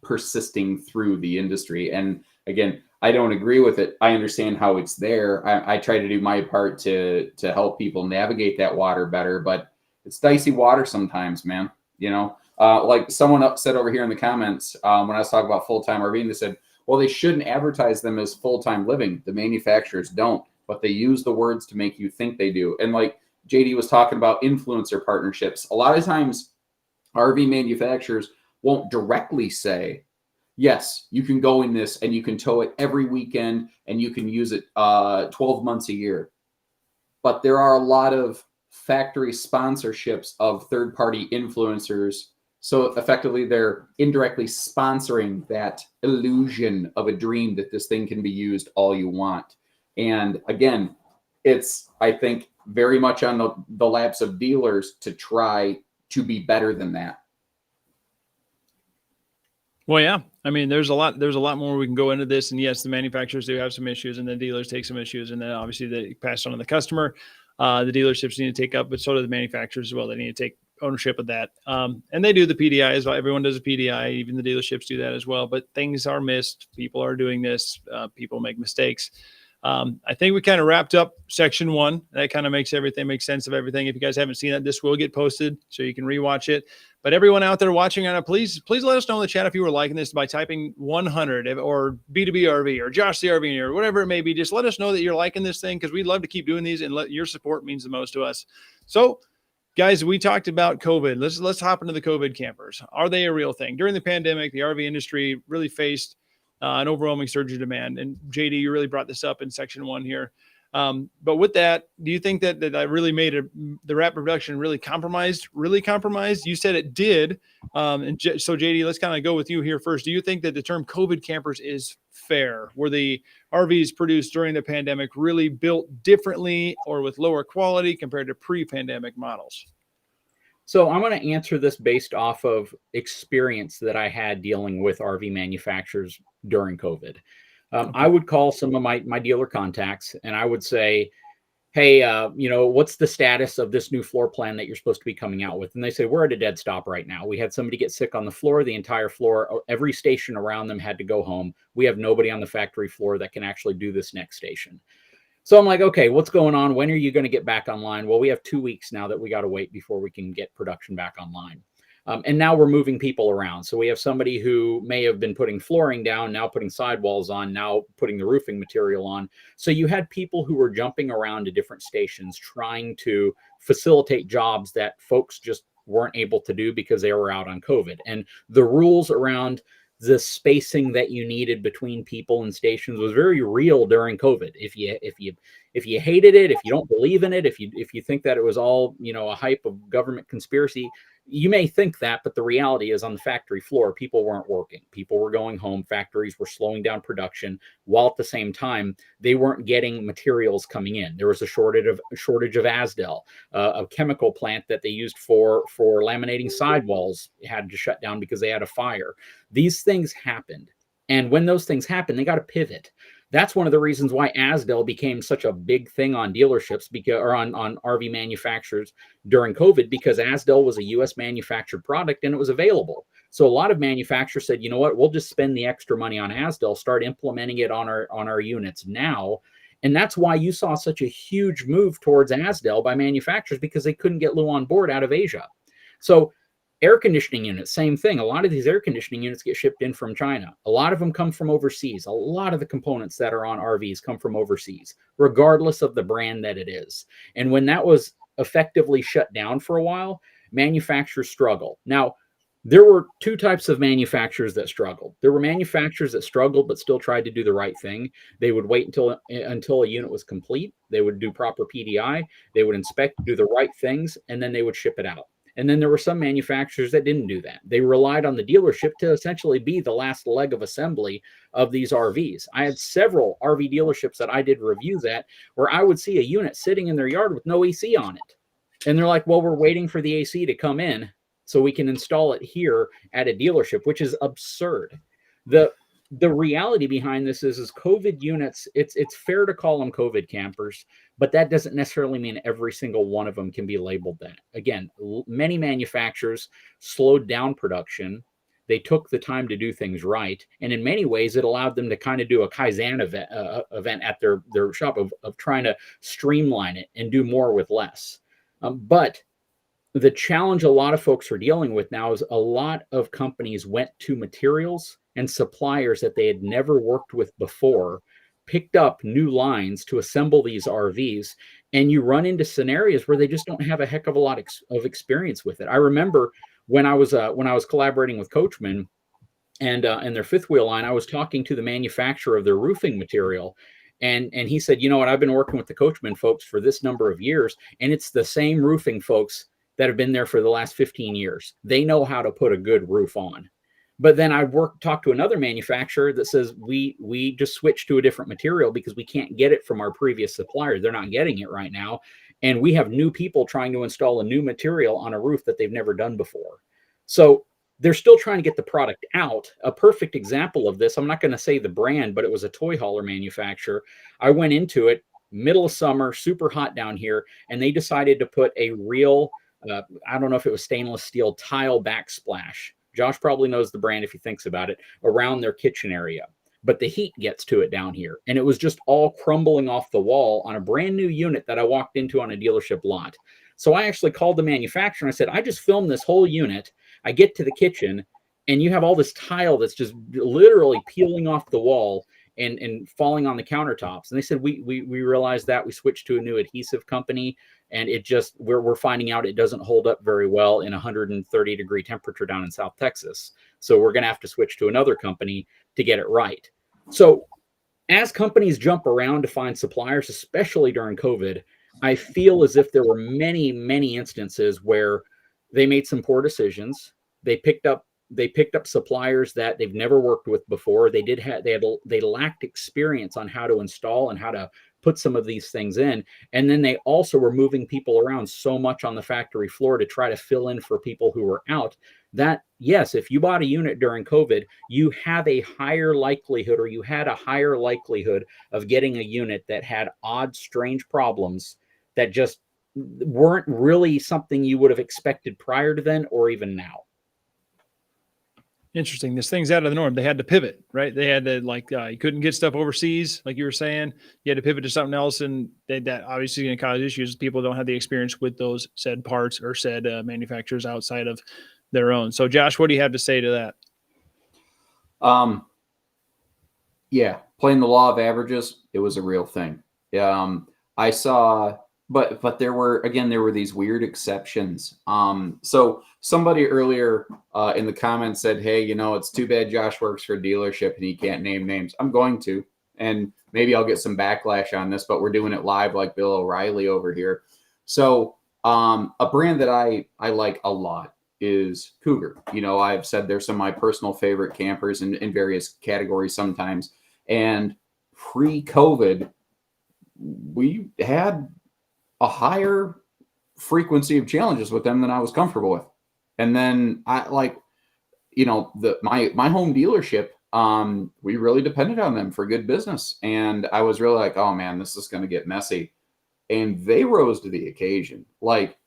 persisting through the industry. And again, I don't agree with it. I understand how it's there. I try to do my part to help people navigate that water better, but it's dicey water sometimes, man. You know, like someone said over here in the comments when I was talking about full-time RV, they said, well, they shouldn't advertise them as full-time living. The manufacturers don't, but they use the words to make you think they do. And like JD was talking about influencer partnerships, a lot of times RV manufacturers won't directly say, yes, you can go in this and you can tow it every weekend and you can use it 12 months a year. But there are a lot of factory sponsorships of third-party influencers. So effectively, they're indirectly sponsoring that illusion of a dream that this thing can be used all you want. And again, it's, I think, very much on the laps of dealers to try to be better than that. Well, yeah. I mean, there's a lot more we can go into this. And yes, the manufacturers do have some issues and the dealers take some issues. And then obviously they pass on to the customer. The dealerships need to take up, but so do the manufacturers as well. They need to take ownership of that. And they do the PDI as well. Everyone does a PDI. Even the dealerships do that as well. But things are missed. People are doing this. People make mistakes. I think we kind of wrapped up section 1. That kind of makes sense of everything. If you guys haven't seen that, this will get posted so you can rewatch it. But everyone out there watching on it, please let us know in the chat if you were liking this by typing 100 or B2B RV or Josh the RV or whatever it may be. Just let us know that you're liking this thing, because we'd love to keep doing these, and your support means the most to us. So, guys, we talked about COVID. Let's hop into the COVID campers. Are they a real thing? During the pandemic, the RV industry really faced an overwhelming surge of demand. And JD, you really brought this up in section 1 here. But with that, do you think that really made the wrap production really compromised? You said it did. So JD, let's kind of go with you here first. Do you think that the term COVID campers is fair? Were the RVs produced during the pandemic really built differently or with lower quality compared to pre-pandemic models? So I'm going to answer this based off of experience that I had dealing with RV manufacturers during COVID. Okay. I would call some of my dealer contacts and I would say, hey, what's the status of this new floor plan that you're supposed to be coming out with? And they say, we're at a dead stop right now. We had somebody get sick on the floor, the entire floor, every station around them had to go home. We have nobody on the factory floor that can actually do this next station. So I'm like, okay, what's going on? When are you going to get back online? Well, we have 2 weeks now that we got to wait before we can get production back online. And now we're moving people around. So we have somebody who may have been putting flooring down, now putting sidewalls on, now putting the roofing material on. So you had people who were jumping around to different stations trying to facilitate jobs that folks just weren't able to do because they were out on COVID. And the rules around the spacing that you needed between people and stations was very real during COVID. If you hated it, if you don't believe in it, if you think that it was all, a hype of government conspiracy, you may think that, but the reality is on the factory floor, people weren't working. People were going home. Factories were slowing down production, while at the same time, they weren't getting materials coming in. There was a shortage of Asdel, a chemical plant that they used for laminating sidewalls had to shut down because they had a fire. These things happened. And when those things happen, they got to pivot. That's one of the reasons why Asdel became such a big thing on dealerships or on RV manufacturers during COVID, because Asdel was a U.S. manufactured product and it was available. So a lot of manufacturers said, you know what, we'll just spend the extra money on Asdel, start implementing it on our units now. And that's why you saw such a huge move towards Asdel by manufacturers, because they couldn't get Lou on board out of Asia. So air conditioning units, same thing. A lot of these air conditioning units get shipped in from China. A lot of them come from overseas. A lot of the components that are on RVs come from overseas, regardless of the brand that it is. And when that was effectively shut down for a while, manufacturers struggle. Now, there were 2 types of manufacturers that struggled. There were manufacturers that struggled but still tried to do the right thing. They would wait until a unit was complete. They would do proper PDI. They would inspect, do the right things, and then they would ship it out. And then there were some manufacturers that didn't do that. They relied on the dealership to essentially be the last leg of assembly of these RVs. I had several RV dealerships that I did reviews at where I would see a unit sitting in their yard with no AC on it. And they're like, well, we're waiting for the AC to come in so we can install it here at a dealership, which is absurd. The reality behind this is COVID units, it's fair to call them COVID campers, but that doesn't necessarily mean every single one of them can be labeled that. Again, many manufacturers slowed down production. They took the time to do things right. And in many ways, it allowed them to kind of do a Kaizen event at their shop of trying to streamline it and do more with less. But the challenge a lot of folks are dealing with now is a lot of companies went to materials and suppliers that they had never worked with before, picked up new lines to assemble these RVs, and you run into scenarios where they just don't have a heck of a lot of experience with it. I remember when I was collaborating with Coachman and their fifth wheel line, I was talking to the manufacturer of their roofing material, and he said, you know what, I've been working with the Coachman folks for this number of years, and it's the same roofing folks that have been there for the last 15 years. They know how to put a good roof on. But then I talked to another manufacturer that says we just switched to a different material because we can't get it from our previous supplier. They're not getting it right now. And we have new people trying to install a new material on a roof that they've never done before. So they're still trying to get the product out. A perfect example of this, I'm not going to say the brand, but it was a toy hauler manufacturer. I went into it middle of summer, super hot down here, and they decided to put a real, I don't know if it was stainless steel tile backsplash. Josh probably knows the brand if he thinks about it, around their kitchen area. but the heat gets to it down here. And it was just all crumbling off the wall on a brand new unit that I walked into on a dealership lot. So I actually called the manufacturer and I said, I just filmed this whole unit. I get to the kitchen and you have all this tile that's just literally peeling off the wall and falling on the countertops. And they said, we realized that. We switched to a new adhesive company, and it just, we're finding out it doesn't hold up very well in 130-degree temperature down in South Texas. So we're going to have to switch to another company to get it right. So as companies jump around to find suppliers, especially during COVID, I feel as if there were many, many instances where they made some poor decisions. They picked up suppliers that they've never worked with before. They lacked experience on how to install and how to put some of these things in. And then they also were moving people around so much on the factory floor to try to fill in for people who were out, that yes, if you bought a unit during COVID, you have a higher likelihood, or you had a higher likelihood of getting a unit that had odd, strange problems that just weren't really something you would have expected prior to then or even now. Interesting. This thing's out of the norm. They had to pivot, right? They had to you couldn't get stuff overseas, like you were saying. You had to pivot to something else, and that obviously going to cause issues. People don't have the experience with those said parts or said manufacturers outside of their own. So, Josh, what do you have to say to that? Yeah, playing the law of averages, it was a real thing. I saw, but there were these weird exceptions. So somebody earlier in the comments said, hey, it's too bad Josh works for a dealership and he can't name names. I'm going to, and maybe I'll get some backlash on this, but we're doing it live like Bill O'Reilly over here. So a brand that I like a lot is Cougar. I've said they're some of my personal favorite campers in various categories sometimes. And pre-COVID, we had a higher frequency of challenges with them than I was comfortable with. And then my home dealership, we really depended on them for good business. And I was really like, oh man, this is going to get messy. And they rose to the occasion, like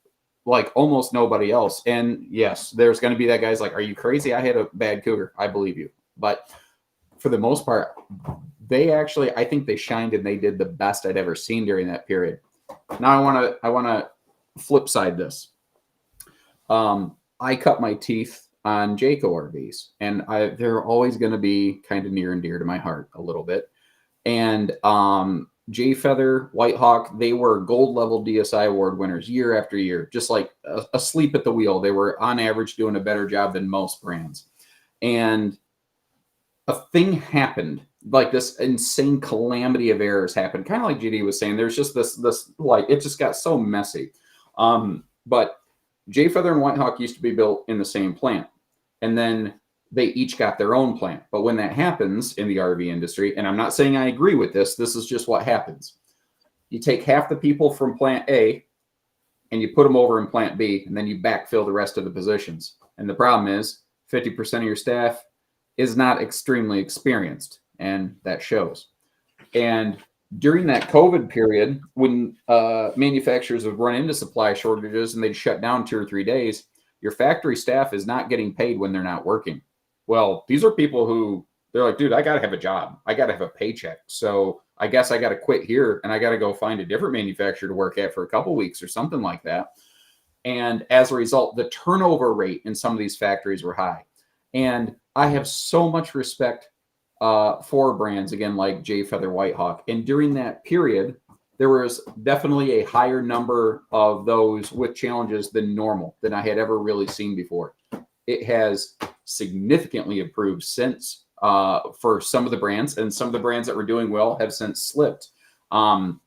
almost nobody else. And yes, there's going to be that guy's like, are you crazy? I had a bad Cougar. I believe you. But for the most part, I think they shined and they did the best I'd ever seen during that period. Now I want to flip side this. I cut my teeth on Jayco RVs, and they're always going to be kind of near and dear to my heart a little bit. And Jay Feather, White Hawk, they were gold level DSI award winners year after year, just like asleep at the wheel. They were on average doing a better job than most brands. And a thing happened, like this insane calamity of errors happened. Kind of like GD was saying, there's just this it just got so messy. But Jay Feather and White Hawk used to be built in the same plant, and then they each got their own plant. But when that happens in the RV industry, and I'm not saying I agree with this is just what happens. You take half the people from plant A and you put them over in plant B, and then you backfill the rest of the positions. And the problem is 50% of your staff is not extremely experienced, and that shows. And during that COVID period, when manufacturers would run into supply shortages and they'd shut down 2 or 3 days, your factory staff is not getting paid when they're not working. Well, these are people who, they're like, dude, I got to have a job. I got to have a paycheck. So I guess I got to quit here and I got to go find a different manufacturer to work at for a couple weeks or something like that. And as a result, the turnover rate in some of these factories were high. And I have so much respect for brands, again, like Jay Feather, White Hawk. And during that period, there was definitely a higher number of those with challenges than normal, than I had ever really seen before. It has significantly improved since for some of the brands, and some of the brands that were doing well have since slipped. Your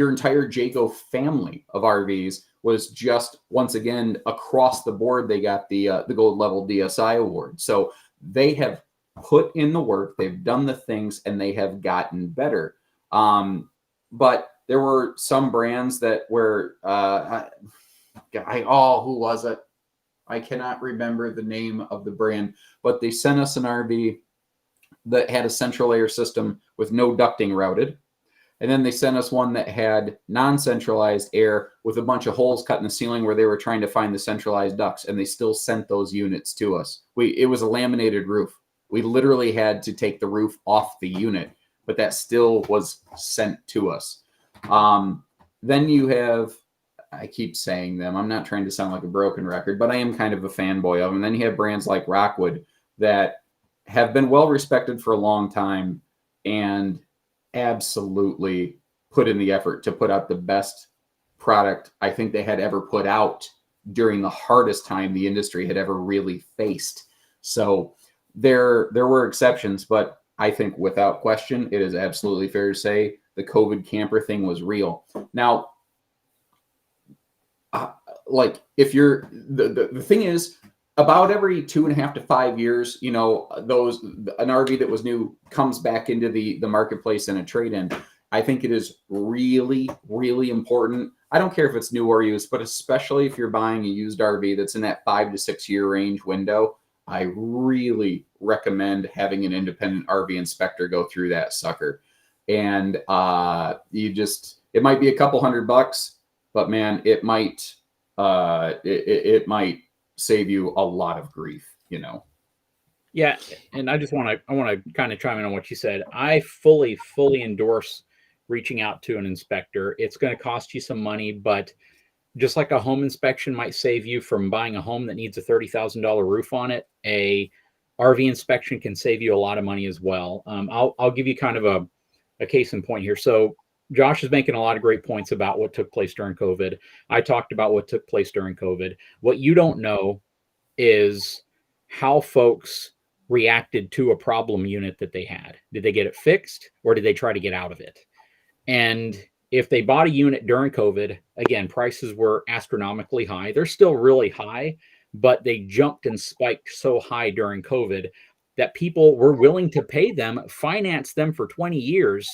entire Jayco family of RVs was just, once again, across the board, they got the gold level DSI award. So they have put in the work, they've done the things, and they have gotten better. But there were some brands that were, who was it? I cannot remember the name of the brand, but they sent us an RV that had a central air system with no ducting routed. And then they sent us one that had non-centralized air with a bunch of holes cut in the ceiling where they were trying to find the centralized ducts, and they still sent those units to us. It was a laminated roof. We literally had to take the roof off the unit, but that still was sent to us. Then you have, I keep saying them, I'm not trying to sound like a broken record, but I am kind of a fanboy of them. And then you have brands like Rockwood that have been well respected for a long time and absolutely put in the effort to put out the best product I think they had ever put out during the hardest time the industry had ever really faced. So there were exceptions, but I think without question, it is absolutely fair to say the COVID camper thing was real. Now, like if you're the thing is, about every 2.5 to 5 years, you know, an RV that was new comes back into the marketplace in a trade-in. I think it is really, really important. I don't care if it's new or used, but especially if you're buying a used RV that's in that 5 to 6 year range window, I really recommend having an independent RV inspector go through that sucker. And it might be a couple $100, but man, it might save you a lot of grief, you know. Yeah, and I want to kind of chime in on what you said. I fully endorse reaching out to an inspector. It's going to cost you some money, but just like a home inspection might save you from buying a home that needs a $30,000 roof on it, a RV inspection can save you a lot of money as well. I'll give you kind of a case in point here. So Josh is making a lot of great points about what took place during COVID. I talked about what took place during COVID. What you don't know is how folks reacted to a problem unit that they had. Did they get it fixed, or did they try to get out of it? And if they bought a unit during COVID, again, prices were astronomically high. They're still really high, but they jumped and spiked so high during COVID that people were willing to pay them, finance them for 20 years,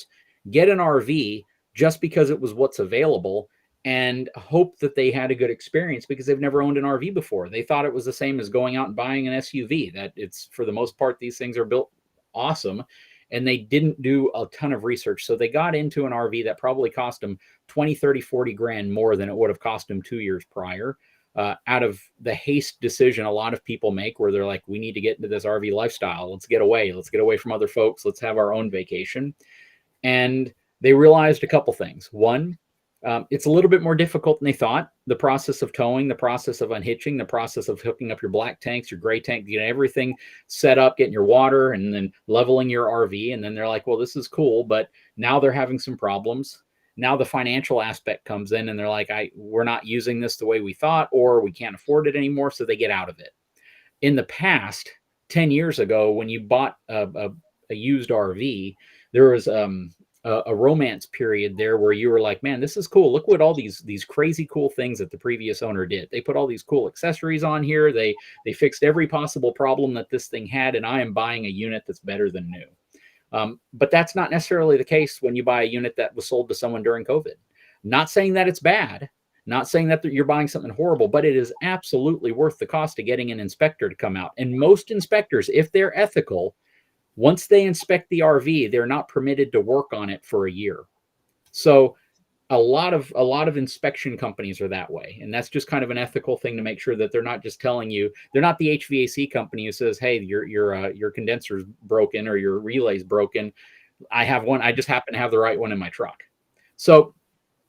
get an RV just because it was what's available, and hope that they had a good experience because they've never owned an RV before. They thought it was the same as going out and buying an SUV, that it's, for the most part, these things are built awesome. And they didn't do a ton of research. So they got into an RV that probably cost them 20, 30, 40 grand more than it would have cost them 2 years prior. Out of the haste decision a lot of people make, where they're like, we need to get into this RV lifestyle. Let's get away from other folks. Let's have our own vacation. And they realized a couple things. One, it's a little bit more difficult than they thought. The process of towing, the process of unhitching, the process of hooking up your black tanks, your gray tank, getting everything set up, getting your water, and then leveling your RV. And then they're like, well, this is cool, but now they're having some problems. Now the financial aspect comes in, and they're like, we're not using this the way we thought, or we can't afford it anymore. So they get out of it. In the past, 10 years ago, when you bought a used RV, there was a romance period there where you were like, man, this is cool. Look what all these crazy cool things that the previous owner did. They put all these cool accessories on here. They fixed every possible problem that this thing had, and I am buying a unit that's better than new. But that's not necessarily the case when you buy a unit that was sold to someone during COVID. Not saying that it's bad, not saying that you're buying something horrible, but it is absolutely worth the cost of getting an inspector to come out. And most inspectors, if they're ethical, once they inspect the RV, they're not permitted to work on it for a year. So a lot of inspection companies are that way. And that's just kind of an ethical thing to make sure that they're not just telling you, they're not the HVAC company who says, hey, your condenser's broken or your relay's broken. I have one. I just happen to have the right one in my truck. So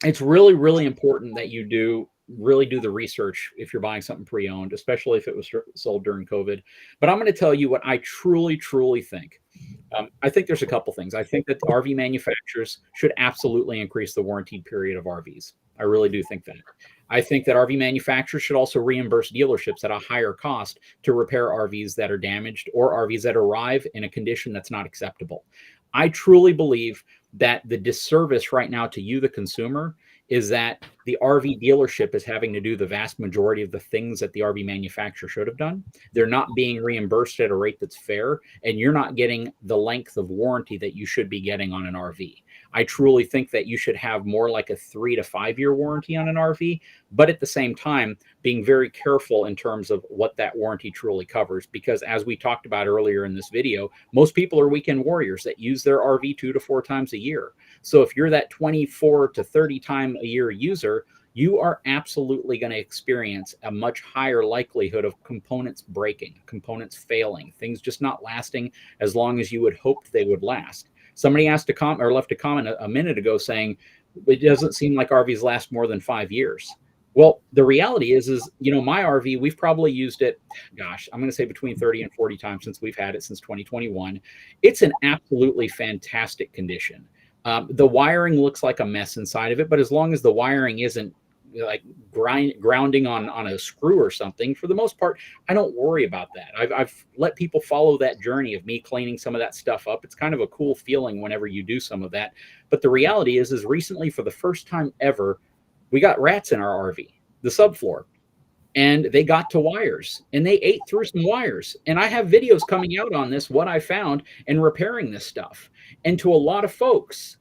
it's really, really important that you really do the research if you're buying something pre-owned, especially if it was sold during COVID. But I'm going to tell you what I truly, truly think. I think there's a couple things. I think that RV manufacturers should absolutely increase the warranty period of RVs. I really do think that. I think that RV manufacturers should also reimburse dealerships at a higher cost to repair RVs that are damaged or RVs that arrive in a condition that's not acceptable. I truly believe that the disservice right now to you, the consumer, is that the RV dealership is having to do the vast majority of the things that the RV manufacturer should have done. They're not being reimbursed at a rate that's fair, and you're not getting the length of warranty that you should be getting on an RV. I truly think that you should have more like a 3 to 5 year warranty on an RV, but at the same time, being very careful in terms of what that warranty truly covers. Because as we talked about earlier in this video, most people are weekend warriors that use their RV 2 to 4 times a year. So if you're that 24 to 30 time a year user, you are absolutely going to experience a much higher likelihood of components breaking, components failing, things just not lasting as long as you would hope they would last. Somebody asked a comment or left a comment a minute ago saying it doesn't seem like RVs last more than 5 years. Well, the reality is, my RV, we've probably used it, gosh, I'm going to say between 30 and 40 times since we've had it since 2021. It's an absolutely fantastic condition. The wiring looks like a mess inside of it, but as long as the wiring isn't like grounding on a screw or something, for the most part, I don't worry about that. I've let people follow that journey of me cleaning some of that stuff up. It's kind of a cool feeling whenever you do some of that. But the reality is recently, for the first time ever, we got rats in our RV, the subfloor, and they got to wires and they ate through some wires. And I have videos coming out on this, what I found and repairing this stuff. And to a lot of folks,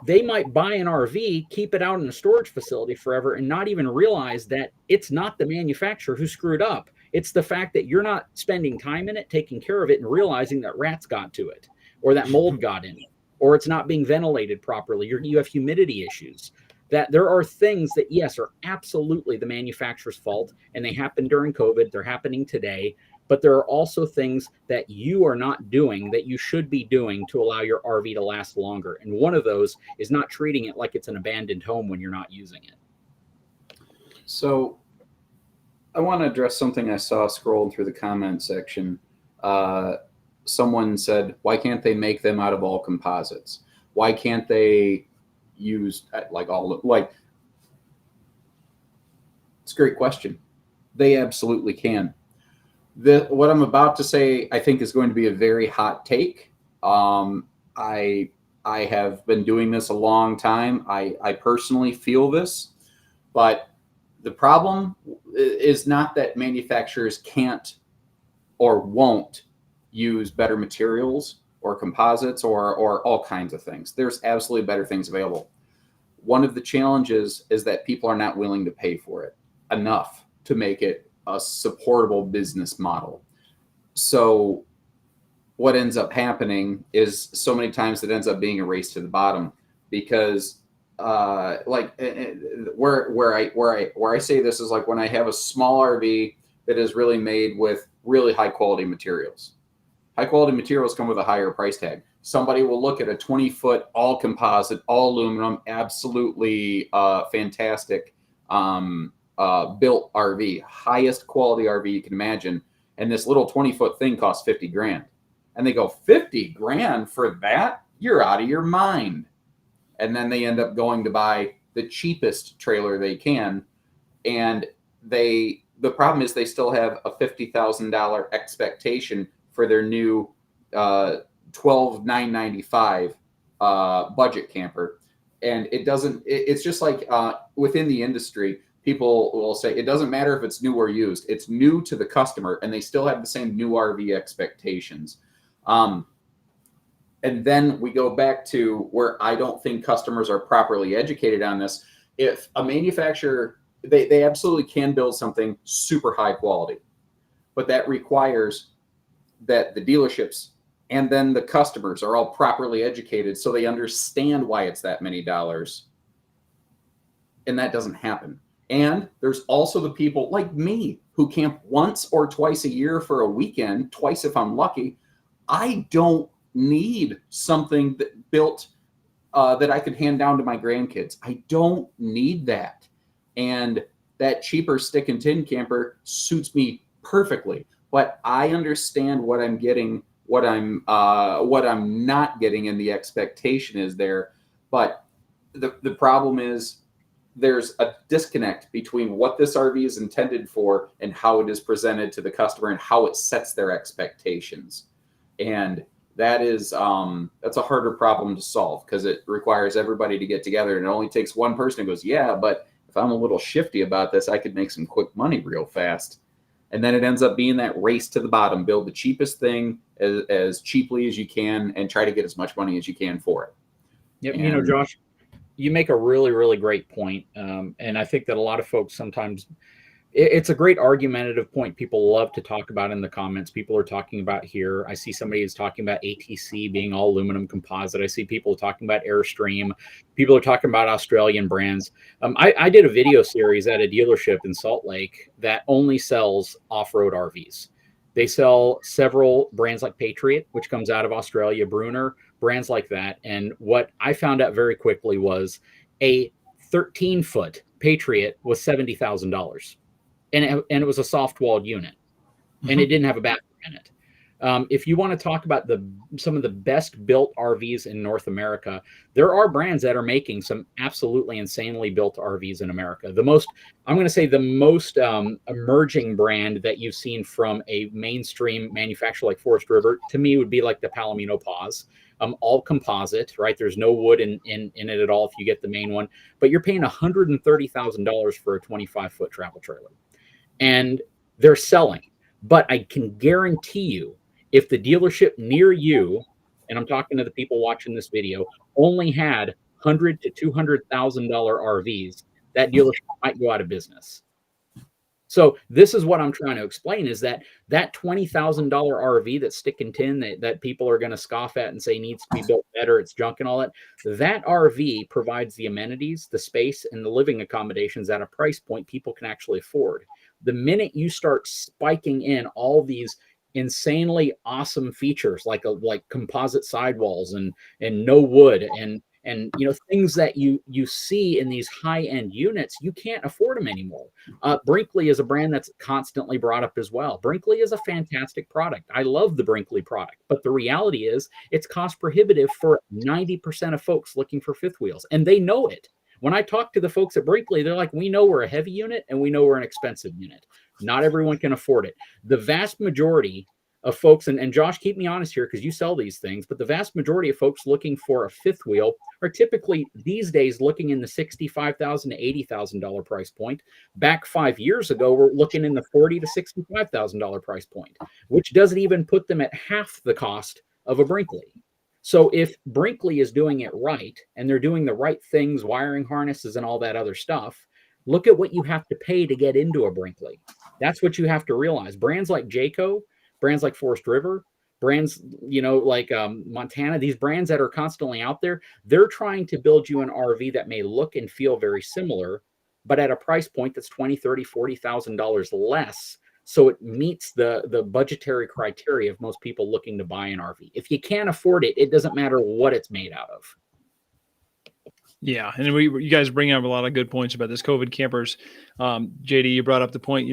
they might buy an RV, keep it out in a storage facility forever, and not even realize that it's not the manufacturer who screwed up. It's the fact that you're not spending time in it, taking care of it, and realizing that rats got to it, or that mold got in it, or it's not being ventilated properly. You have humidity issues. That there are things that, yes, are absolutely the manufacturer's fault, and they happened during COVID. They're happening today. But there are also things that you are not doing that you should be doing to allow your RV to last longer. And one of those is not treating it like it's an abandoned home when you're not using it. So I want to address something I saw scrolling through the comment section. Someone said, why can't they make them out of all composites? Why can't they use it's a great question. They absolutely can. What I'm about to say, I think, is going to be a very hot take. I have been doing this a long time. I personally feel this, but the problem is not that manufacturers can't or won't use better materials or composites or all kinds of things. There's absolutely better things available. One of the challenges is that people are not willing to pay for it enough to make it a supportable business model. So what ends up happening is so many times it ends up being a race to the bottom, because where I say this is like when I have a small RV that is really made with really high quality materials. High quality materials come with a higher price tag. Somebody will look at a 20-foot all composite, all aluminum, absolutely fantastic built RV, highest quality RV you can imagine, and this little 20-foot thing costs 50 grand. And they go, 50 grand for that? You're out of your mind. And then they end up going to buy the cheapest trailer they can. And the problem is they still have a $50,000 expectation for their new $12,995 budget camper. And it's just like within the industry, people will say it doesn't matter if it's new or used. It's new to the customer, and they still have the same new RV expectations. And then we go back to where I don't think customers are properly educated on this. If a manufacturer, they absolutely can build something super high quality, but that requires that the dealerships and then the customers are all properly educated so they understand why it's that many dollars. And that doesn't happen. And there's also the people like me who camp once or twice a year for a weekend, twice if I'm lucky. I don't need something that built that I could hand down to my grandkids. I don't need that. And that cheaper stick and tin camper suits me perfectly. But I understand what I'm getting, what I'm not getting, and the expectation is there. But the problem is there's a disconnect between what this RV is intended for and how it is presented to the customer and how it sets their expectations. And that is that's a harder problem to solve because it requires everybody to get together, and it only takes one person who goes, yeah, but if I'm a little shifty about this, I could make some quick money real fast. And then it ends up being that race to the bottom. Build the cheapest thing as cheaply as you can and try to get as much money as you can for it. Yep. You know, Josh, you make a really, really great point. And I think that a lot of folks sometimes, it's a great argumentative point people love to talk about in the comments. People are talking about here. I see somebody is talking about ATC being all aluminum composite. I see people talking about Airstream. People are talking about Australian brands. I did a video series at a dealership in Salt Lake that only sells off-road RVs. They sell several brands like Patriot, which comes out of Australia, Brunner, brands like that. And what I found out very quickly was a 13-foot Patriot was $70,000. And it was a soft-walled unit, and it didn't have a bathroom in it. If you want to talk about some of the best built RVs in North America, there are brands that are making some absolutely insanely built RVs in America. I'm going to say the most emerging brand that you've seen from a mainstream manufacturer like Forest River, to me, would be like the Palomino Pause. All composite, right? There's no wood in it at all if you get the main one, but you're paying $130,000 for a 25-foot travel trailer. And they're selling. But I can guarantee you, if the dealership near you, and I'm talking to the people watching this video, only had $100,000 to $200,000 RVs, that dealership might go out of business. So this is what I'm trying to explain, is that $20,000 RV that's sticking tin that people are going to scoff at and say needs to be built better, it's junk and all that, that RV provides the amenities, the space, and the living accommodations at a price point people can actually afford. The minute you start spiking in all these insanely awesome features like composite sidewalls and no wood and things that you see in these high-end units, you can't afford them anymore. Brinkley is a brand that's constantly brought up as well. Brinkley is a fantastic product. I love the Brinkley product, but the reality is it's cost prohibitive for 90% of folks looking for fifth wheels, and they know it. When I talk to the folks at Brinkley, they're like, we know we're a heavy unit and we know we're an expensive unit. Not everyone can afford it. The vast majority of folks, and Josh, keep me honest here because you sell these things, but the vast majority of folks looking for a fifth wheel are typically these days looking in the $65,000 to $80,000 price point. Back 5 years ago, we're looking in the $40,000 to $65,000 price point, which doesn't even put them at half the cost of a Brinkley. So if Brinkley is doing it right and they're doing the right things, wiring harnesses and all that other stuff, look at what you have to pay to get into a Brinkley. That's what you have to realize. Brands like Jayco, brands like Forest River, brands, like Montana, these brands that are constantly out there, they're trying to build you an RV that may look and feel very similar, but at a price point that's $20,000, $30,000, $40,000 less. So it meets the budgetary criteria of most people looking to buy an RV. If you can't afford it, it doesn't matter what it's made out of. Yeah, and you guys bring up a lot of good points about this COVID campers. JD, you brought up the point,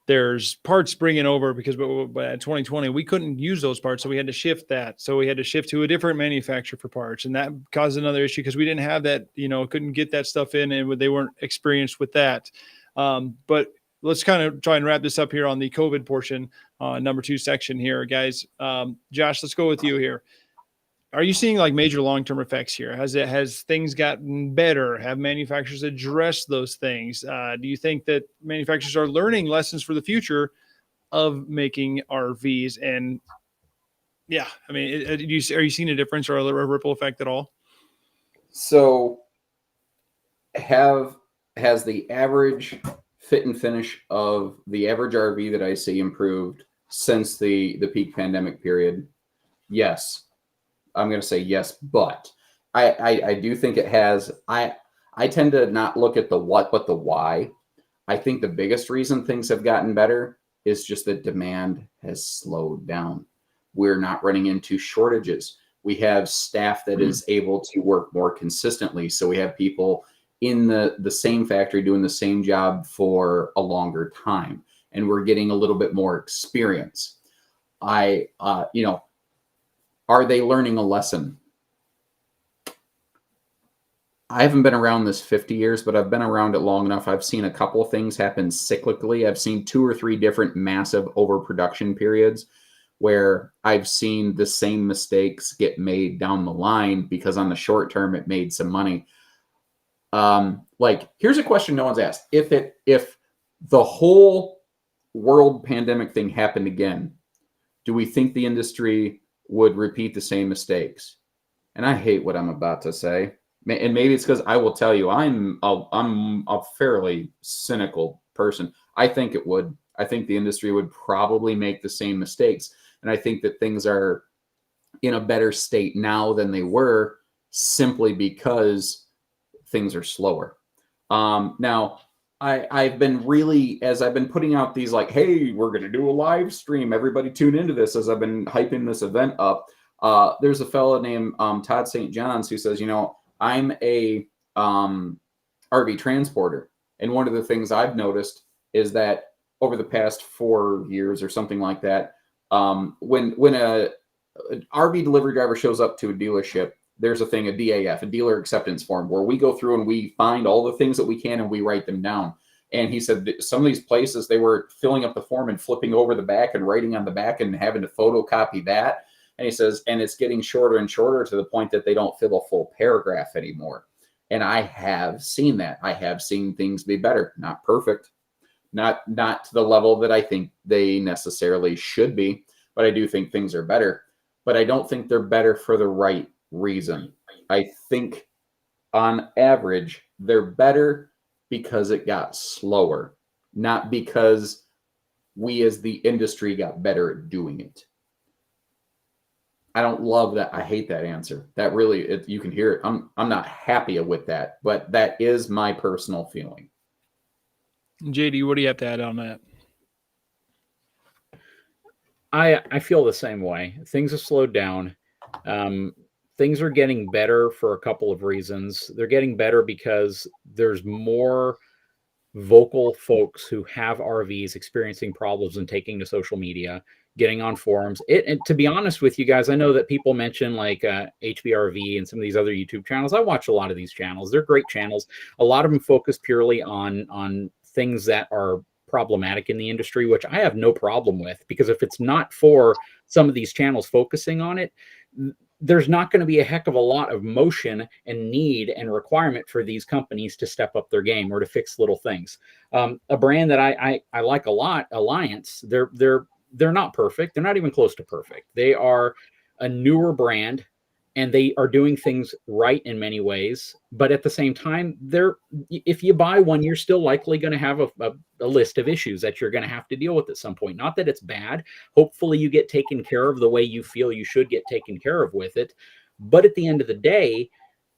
there's parts bringing over because in 2020 we couldn't use those parts, so we had to shift that. So we had to shift to a different manufacturer for parts, and that caused another issue because we didn't have that, couldn't get that stuff in, and they weren't experienced with that. But let's kind of try and wrap this up here on the COVID portion, number 2 section here, guys. Josh, let's go with you here. Are you seeing like major long-term effects here? Has things gotten better? Have manufacturers addressed those things? Do you think that manufacturers are learning lessons for the future of making RVs? And yeah, I mean, are you seeing a difference or a ripple effect at all? So has the average fit and finish of the average RV that I see improved since the peak pandemic period? Yes. I'm going to say yes, but I do think it has. I tend to not look at the what, but the why. I think the biggest reason things have gotten better is just that demand has slowed down. We're not running into shortages. We have staff that is able to work more consistently. So we have people in the same factory doing the same job for a longer time, and we're getting a little bit more experience. Are they learning a lesson? I haven't been around this 50 years, but I've been around it long enough. I've seen a couple of things happen cyclically. I've seen 2 or 3 different massive overproduction periods where I've seen the same mistakes get made down the line because on the short term, it made some money. Here's a question no one's asked. If the whole world pandemic thing happened again, do we think the industry would repeat the same mistakes? and I hate what I'm about to say, and maybe it's because I will tell you I'm a fairly cynical person. I think it would. I think the industry would probably make the same mistakes, and I think that things are in a better state now than they were simply because things are slower. Now, I've been really, as I've been putting out these like, hey, we're going to do a live stream. Everybody tune into this as I've been hyping this event up. There's a fellow named Todd St. John's who says, I'm a RV transporter. And one of the things I've noticed is that over the past 4 years or something like that, when an RV delivery driver shows up to a dealership, there's a thing, a DAF, a dealer acceptance form, where we go through and we find all the things that we can and we write them down. And he said that some of these places, they were filling up the form and flipping over the back and writing on the back and having to photocopy that. And he says, and it's getting shorter and shorter to the point that they don't fill a full paragraph anymore. And I have seen that. I have seen things be better, not perfect, not to the level that I think they necessarily should be, but I do think things are better. But I don't think they're better for the right reason. I think on average, they're better because it got slower, not because we as the industry got better at doing it. I don't love that. I hate that answer. That really, you can hear it. I'm not happy with that, but that is my personal feeling. JD, what do you have to add on that? I feel the same way. Things have slowed down. Things are getting better for a couple of reasons. They're getting better because there's more vocal folks who have RVs experiencing problems and taking to social media, getting on forums. And to be honest with you guys, I know that people mention like HBRV and some of these other YouTube channels. I watch a lot of these channels. They're great channels. A lot of them focus purely on things that are problematic in the industry, which I have no problem with, because if it's not for some of these channels focusing on it, there's not going to be a heck of a lot of motion and need and requirement for these companies to step up their game or to fix little things. A brand that I like a lot, Alliance, they're not perfect. They're not even close to perfect. They are a newer brand, and they are doing things right in many ways. But at the same time, if you buy one, you're still likely going to have a list of issues that you're going to have to deal with at some point. Not that it's bad. Hopefully you get taken care of the way you feel you should get taken care of with it. But at the end of the day,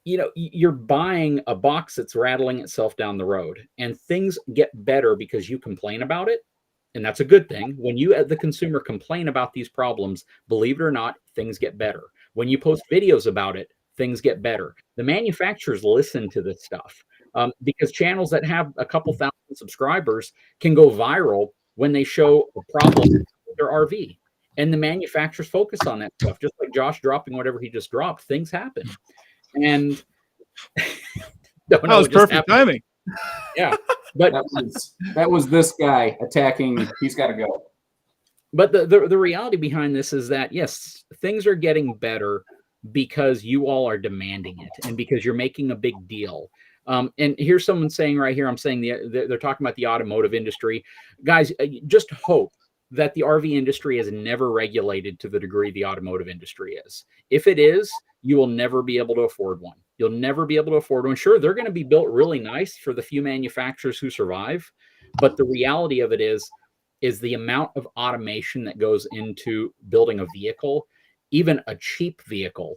you're buying a box that's rattling itself down the road, and things get better because you complain about it. And that's a good thing. When you, as the consumer, complain about these problems, believe it or not, things get better. When you post videos about it, things get better. The manufacturers listen to this stuff because channels that have a couple thousand subscribers can go viral when they show a problem with their RV. And the manufacturers focus on that stuff, just like Josh dropping whatever he just dropped. Things happen. And that was perfect timing. Yeah. But that was this guy attacking. He's got to go. But the reality behind this is that, yes, things are getting better because you all are demanding it and because you're making a big deal. And here's someone saying right here, I'm saying they're talking about the automotive industry. Guys, just hope that the RV industry is never regulated to the degree the automotive industry is. If it is, you will never be able to afford one. You'll never be able to afford one. Sure, they're going to be built really nice for the few manufacturers who survive. But the reality of it is the amount of automation that goes into building a vehicle, even a cheap vehicle,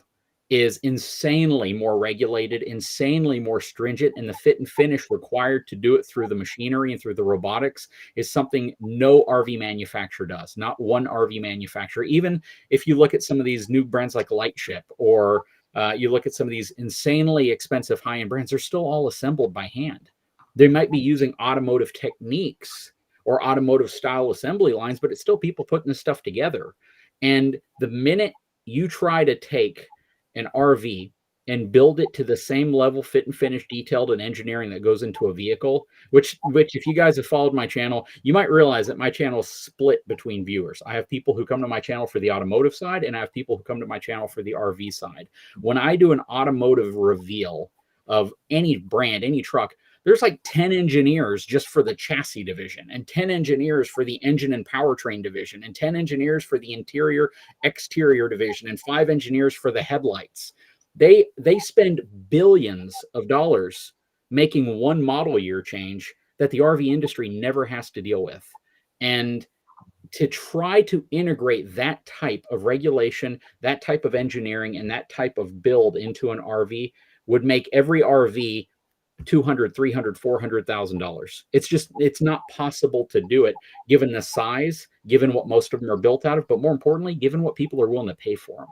is insanely more regulated, insanely more stringent, and the fit and finish required to do it through the machinery and through the robotics is something no RV manufacturer does. Not one RV manufacturer. Even if you look at some of these new brands like Lightship, or you look at some of these insanely expensive high-end brands, they're still all assembled by hand. They might be using automotive techniques or automotive style assembly lines, but it's still people putting this stuff together. And the minute you try to take an RV and build it to the same level, fit and finish, detailed, and engineering that goes into a vehicle, which if you guys have followed my channel, you might realize that my channel is split between viewers. I have people who come to my channel for the automotive side, and I have people who come to my channel for the RV side. When I do an automotive reveal of any brand, any truck, there's like 10 engineers just for the chassis division, and 10 engineers for the engine and powertrain division, and 10 engineers for the interior exterior division, and 5 engineers for the headlights. They spend billions of dollars making one model year change that the RV industry never has to deal with. And to try to integrate that type of regulation, that type of engineering, and that type of build into an RV would make every RV $200,000, $300,000, $400,000. It's not possible to do it given the size, given what most of them are built out of, but more importantly, given what people are willing to pay for them.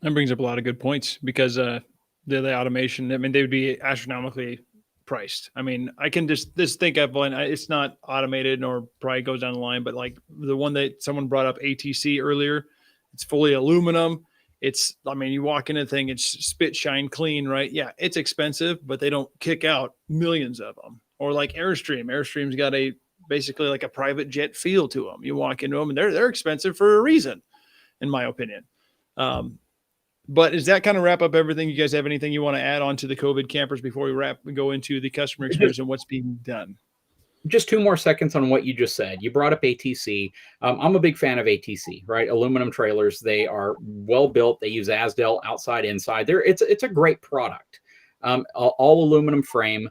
That brings up a lot of good points because the automation, I mean, they would be astronomically priced. I mean, I can just think of one, it's not automated nor probably goes down the line, but like the one that someone brought up, ATC earlier, it's fully aluminum. I mean, you walk in a thing, it's spit, shine, clean, right? Yeah, it's expensive, but they don't kick out millions of them. Or like Airstream. Airstream's got basically like a private jet feel to them. You walk into them and they're expensive for a reason, in my opinion. But does that kind of wrap up everything? You guys have anything you want to add on to the COVID campers before we go into the customer experience and what's being done? Just 2 more seconds on what you just said. You brought up ATC. I'm a big fan of ATC, right? Aluminum trailers. They are well built. They use Asdel outside, inside. It's a great product. All aluminum frame.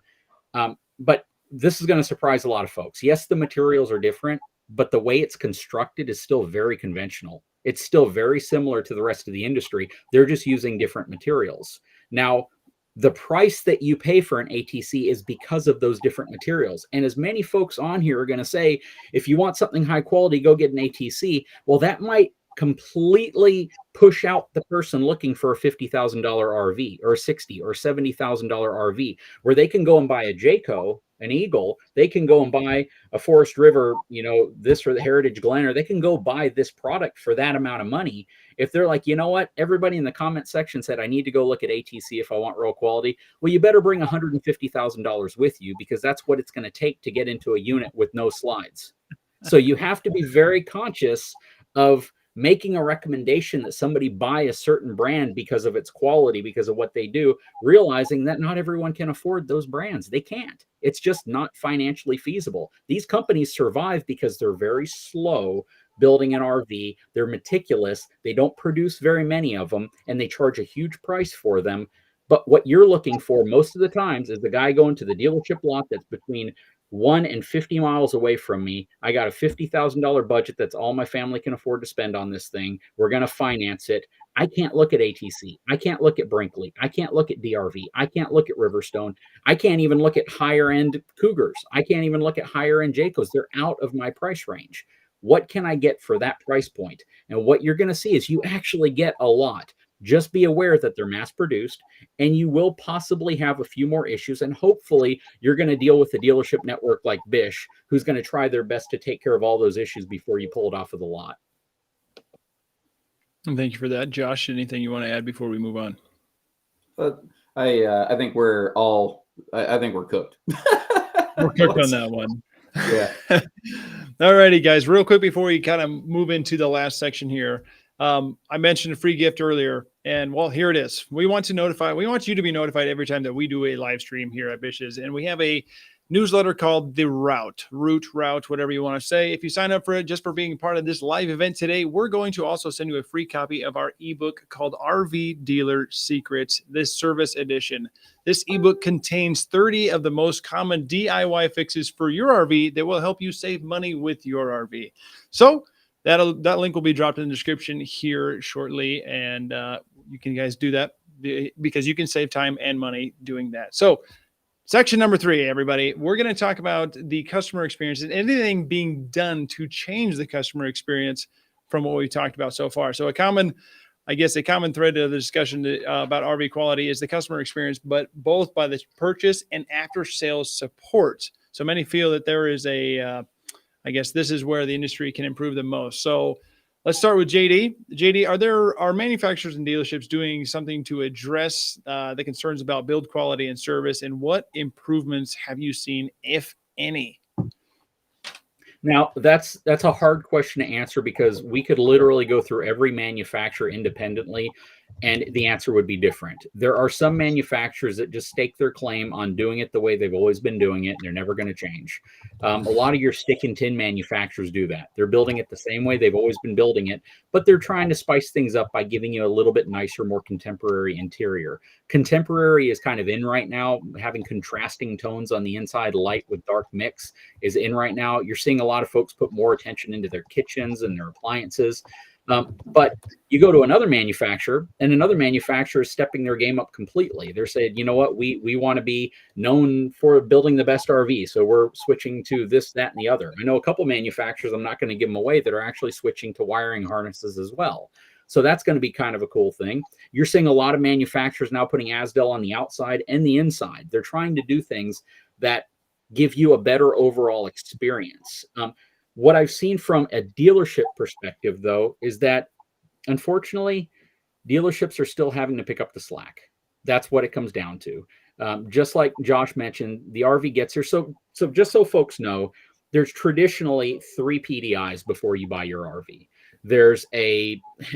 But this is going to surprise a lot of folks. Yes, the materials are different, but the way it's constructed is still very conventional. It's still very similar to the rest of the industry. They're just using different materials. Now, the price that you pay for an ATC is because of those different materials. And as many folks on here are going to say, if you want something high quality, go get an ATC. Well, that might completely push out the person looking for a $50,000 RV or $60,000 or $70,000 RV, where they can go and buy a Jayco, an Eagle, they can go and buy a Forest River, this or the Heritage Glen, or they can go buy this product for that amount of money. If they're like, you know what, everybody in the comment section said, I need to go look at ATC if I want real quality. Well, you better bring $150,000 with you because that's what it's going to take to get into a unit with no slides. So you have to be very conscious of making a recommendation that somebody buy a certain brand because of its quality, because of what they do, realizing that not everyone can afford those brands. They can't. It's just not financially feasible. These companies survive because they're very slow building an RV. They're meticulous. They don't produce very many of them, and they charge a huge price for them. But what you're looking for most of the times is the guy going to the dealership lot that's between 1 and 50 miles away from me. I got a $50,000 budget. That's all my family can afford to spend on this thing. We're going to finance it. I can't look at ATC. I can't look at Brinkley. I can't look at DRV. I can't look at Riverstone. I can't even look at higher end Cougars. I can't even look at higher end Jaycos. They're out of my price range. What can I get for that price point? And what you're going to see is you actually get a lot. Just be aware that they're mass produced and you will possibly have a few more issues. And hopefully you're going to deal with a dealership network like Bish, who's going to try their best to take care of all those issues before you pull it off of the lot. And thank you for that. Josh, anything you want to add before we move on? I think we're cooked. We're cooked on that one. Yeah. All righty, guys. Real quick before we kind of move into the last section here. I mentioned a free gift earlier, and well, here it is. We want you to be notified every time that we do a live stream here at Bish's, and we have a newsletter called The Route, whatever you want to say. If you sign up for it just for being part of this live event today, we're going to also send you a free copy of our ebook called RV Dealer Secrets, this service edition. This ebook contains 30 of the most common DIY fixes for your RV that will help you save money with your RV. So that link will be dropped in the description here shortly, and you can guys do that because you can save time and money doing that. So section number 3, everybody, we're going to talk about the customer experience and anything being done to change the customer experience from what we talked about so far. So a common thread of the discussion about RV quality is the customer experience, but both by the purchase and after sales support. So many feel that there is I guess this is where the industry can improve the most. So let's start with JD. JD, are manufacturers and dealerships doing something to address the concerns about build quality and service? And what improvements have you seen, if any? Now, that's a hard question to answer because we could literally go through every manufacturer independently And the answer would be different. There are some manufacturers that just stake their claim on doing it the way they've always been doing it, and they're never going to change. A lot of your stick and tin manufacturers do that. They're building it the same way they've always been building it, but they're trying to spice things up by giving you a little bit nicer, more contemporary interior. Contemporary is kind of in right now. Having contrasting tones on the inside, light with dark mix, is in right now. You're seeing a lot of folks put more attention into their kitchens and their appliances. But you go to another manufacturer, and another manufacturer is stepping their game up completely. They're saying, you know what, we want to be known for building the best RV, so we're switching to this, that, and the other. I know a couple manufacturers, I'm not going to give them away, that are actually switching to wiring harnesses as well. So that's going to be kind of a cool thing. You're seeing a lot of manufacturers now putting Asdel on the outside and the inside. They're trying to do things that give you a better overall experience. What I've seen from a dealership perspective, though, is that unfortunately, dealerships are still having to pick up the slack. That's what it comes down to. Just like Josh mentioned, the RV gets here. So just so folks know, there's traditionally 3 PDIs before you buy your RV.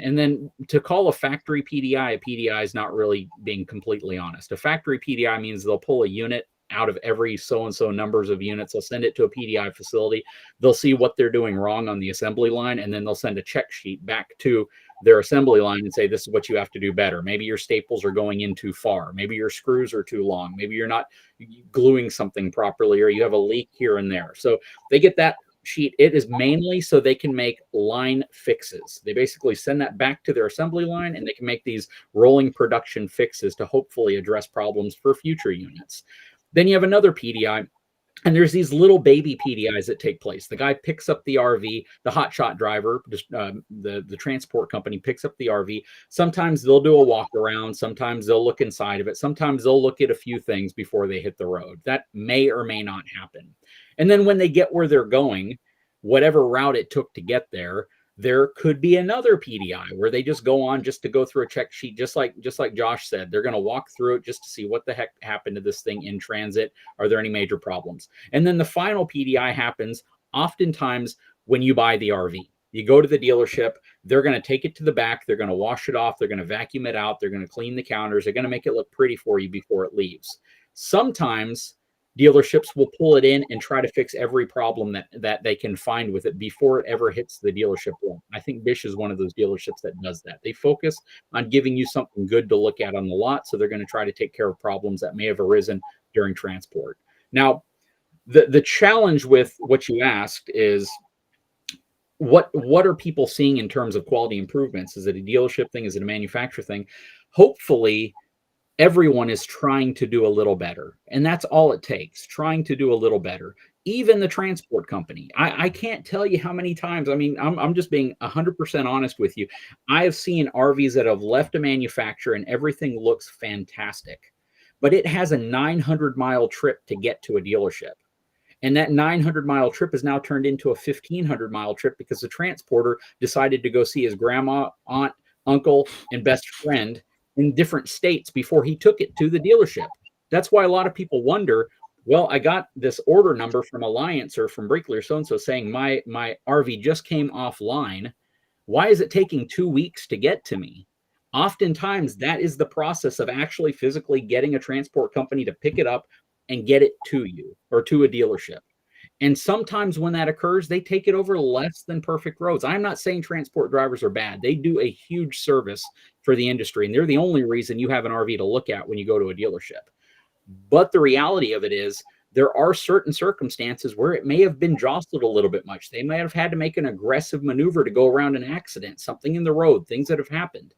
And then to call a factory PDI a PDI is not really being completely honest. A factory PDI means they'll pull a unit out of every so-and-so numbers of units. They'll send it to a PDI facility. They'll see what they're doing wrong on the assembly line, and then they'll send a check sheet back to their assembly line and say, this is what you have to do better. Maybe your staples are going in too far. Maybe your screws are too long. Maybe you're not gluing something properly, or you have a leak here and there. So they get that sheet. It is mainly so they can make line fixes. They basically send that back to their assembly line, and they can make these rolling production fixes to hopefully address problems for future units. Then you have another PDI, and there's these little baby PDIs that take place. The guy picks up the RV, the hotshot driver, the transport company picks up the RV. Sometimes they'll do a walk around. Sometimes they'll look inside of it. Sometimes they'll look at a few things before they hit the road. That may or may not happen. And then when they get where they're going, whatever route it took to get there, there could be another PDI where they just go on just to go through a check sheet, just like Josh said. They're going to walk through it just to see what the heck happened to this thing in transit. Are there any major problems? And then the final PDI happens oftentimes when you buy the RV. You go to the dealership, they're going to take it to the back, they're going to wash it off, they're going to vacuum it out, they're going to clean the counters, they're going to make it look pretty for you before it leaves. Sometimes dealerships will pull it in and try to fix every problem that they can find with it before it ever hits the dealership wall. I think Bish is one of those dealerships that does that. They focus on giving you something good to look at on the lot, so they're going to try to take care of problems that may have arisen during transport. Now, the challenge with what you asked is, what are people seeing in terms of quality improvements? Is it a dealership thing? Is it a manufacturer thing? Hopefully, everyone is trying to do a little better. And that's all it takes, trying to do a little better. Even the transport company. I can't tell you how many times, I mean, I'm just being 100% honest with you. I have seen RVs that have left a manufacturer and everything looks fantastic, but it has a 900-mile trip to get to a dealership. And that 900-mile trip is now turned into a 1,500-mile trip because the transporter decided to go see his grandma, aunt, uncle, and best friend in different states before he took it to the dealership. That's why a lot of people wonder, well, I got this order number from Alliance or from Brinkley or so-and-so saying my RV just came offline. Why is it taking 2 weeks to get to me? Oftentimes, that is the process of actually physically getting a transport company to pick it up and get it to you or to a dealership. And sometimes when that occurs, they take it over less than perfect roads. I'm not saying transport drivers are bad. They do a huge service for the industry, and they're the only reason you have an RV to look at when you go to a dealership. But the reality of it is, there are certain circumstances where it may have been jostled a little bit much. They might have had to make an aggressive maneuver to go around an accident, something in the road, things that have happened.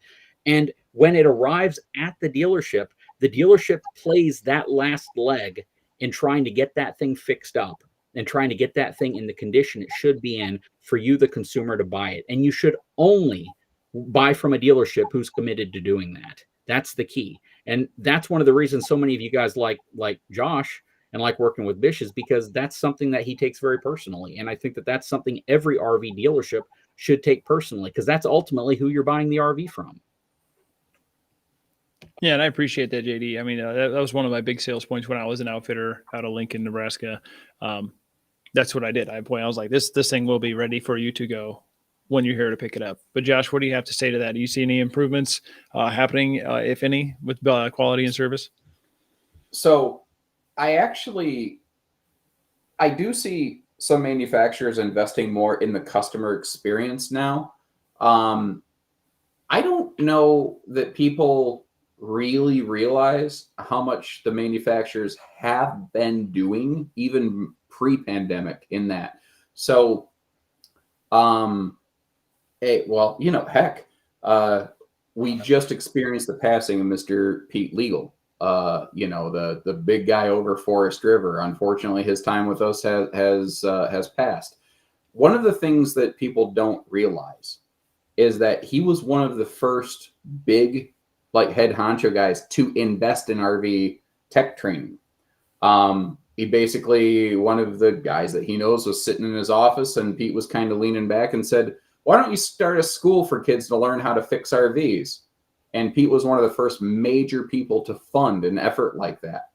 And when it arrives at the dealership plays that last leg in trying to get that thing fixed up and trying to get that thing in the condition it should be in for you, the consumer, to buy it. And you should only buy from a dealership who's committed to doing that. That's the key. And that's one of the reasons so many of you guys like Josh and like working with Bish, is because that's something that he takes very personally. And I think that that's something every RV dealership should take personally, because that's ultimately who you're buying the RV from. Yeah, and I appreciate that, JD. I mean, that was one of my big sales points when I was an outfitter out of Lincoln, Nebraska. That's what I did. I was like, this thing will be ready for you to go when you're here to pick it up. But Josh, what do you have to say to that? Do you see any improvements happening, if any, with quality and service? So I do see some manufacturers investing more in the customer experience now. I don't know that people really realize how much the manufacturers have been doing even pre-pandemic in that. So, well, heck, we just experienced the passing of Mr. Pete Legal. The big guy over Forest River. Unfortunately, his time with us has passed. One of the things that people don't realize is that he was one of the first big, like, head honcho guys to invest in RV tech training. He basically, one of the guys that he knows was sitting in his office, and Pete was kind of leaning back and said, "Why don't you start a school for kids to learn how to fix RVs?" And Pete was one of the first major people to fund an effort like that.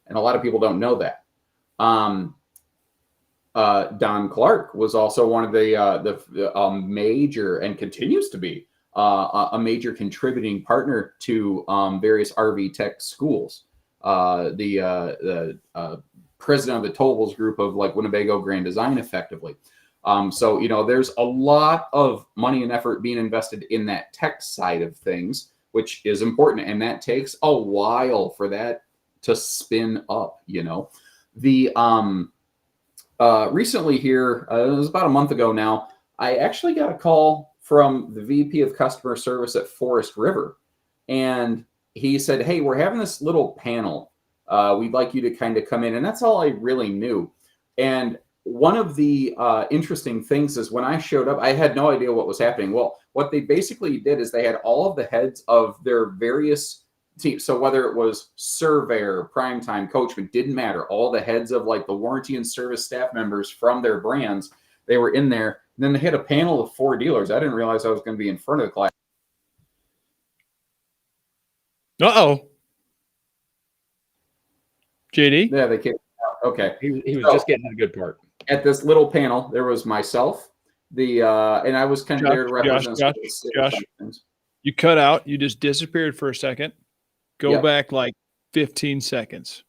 And a lot of people don't know that. Don Clark was also one of the major, and continues to be a major contributing partner to various RV tech schools. The president of the Towables group of, like, Winnebago Grand Design, effectively. So, there's a lot of money and effort being invested in that tech side of things, which is important. And that takes a while for that to spin up, The recently here, it was about a month ago now, I actually got a call from the VP of customer service at Forest River. And he said, "Hey, we're having this little panel. We'd like you to kind of come in." And that's all I really knew. And one of the interesting things is, when I showed up, I had no idea what was happening. Well, what they basically did is they had all of the heads of their various teams. So whether it was surveyor, primetime, coachman, didn't matter. All the heads of, like, the warranty and service staff members from their brands, they were in there. And then they had a panel of 4 dealers. I didn't realize I was going to be in front of the class. Uh-oh. JD? Yeah, they came out. Okay. He was just getting to the good part. At this little panel, there was myself, and I was kind of there to represent Josh, you cut out. You just disappeared for a second. Go back like 15 seconds.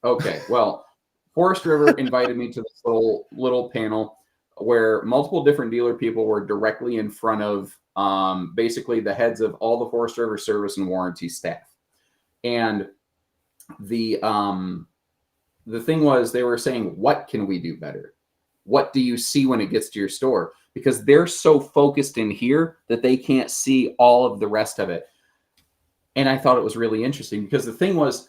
Okay. Well, Forest River invited me to this little panel where multiple different dealer people were directly in front of basically the heads of all the Forest River service and warranty staff. And the thing was, they were saying, what can we do better? What do you see when it gets to your store? Because they're so focused in here that they can't see all of the rest of it. And I thought it was really interesting, because the thing was,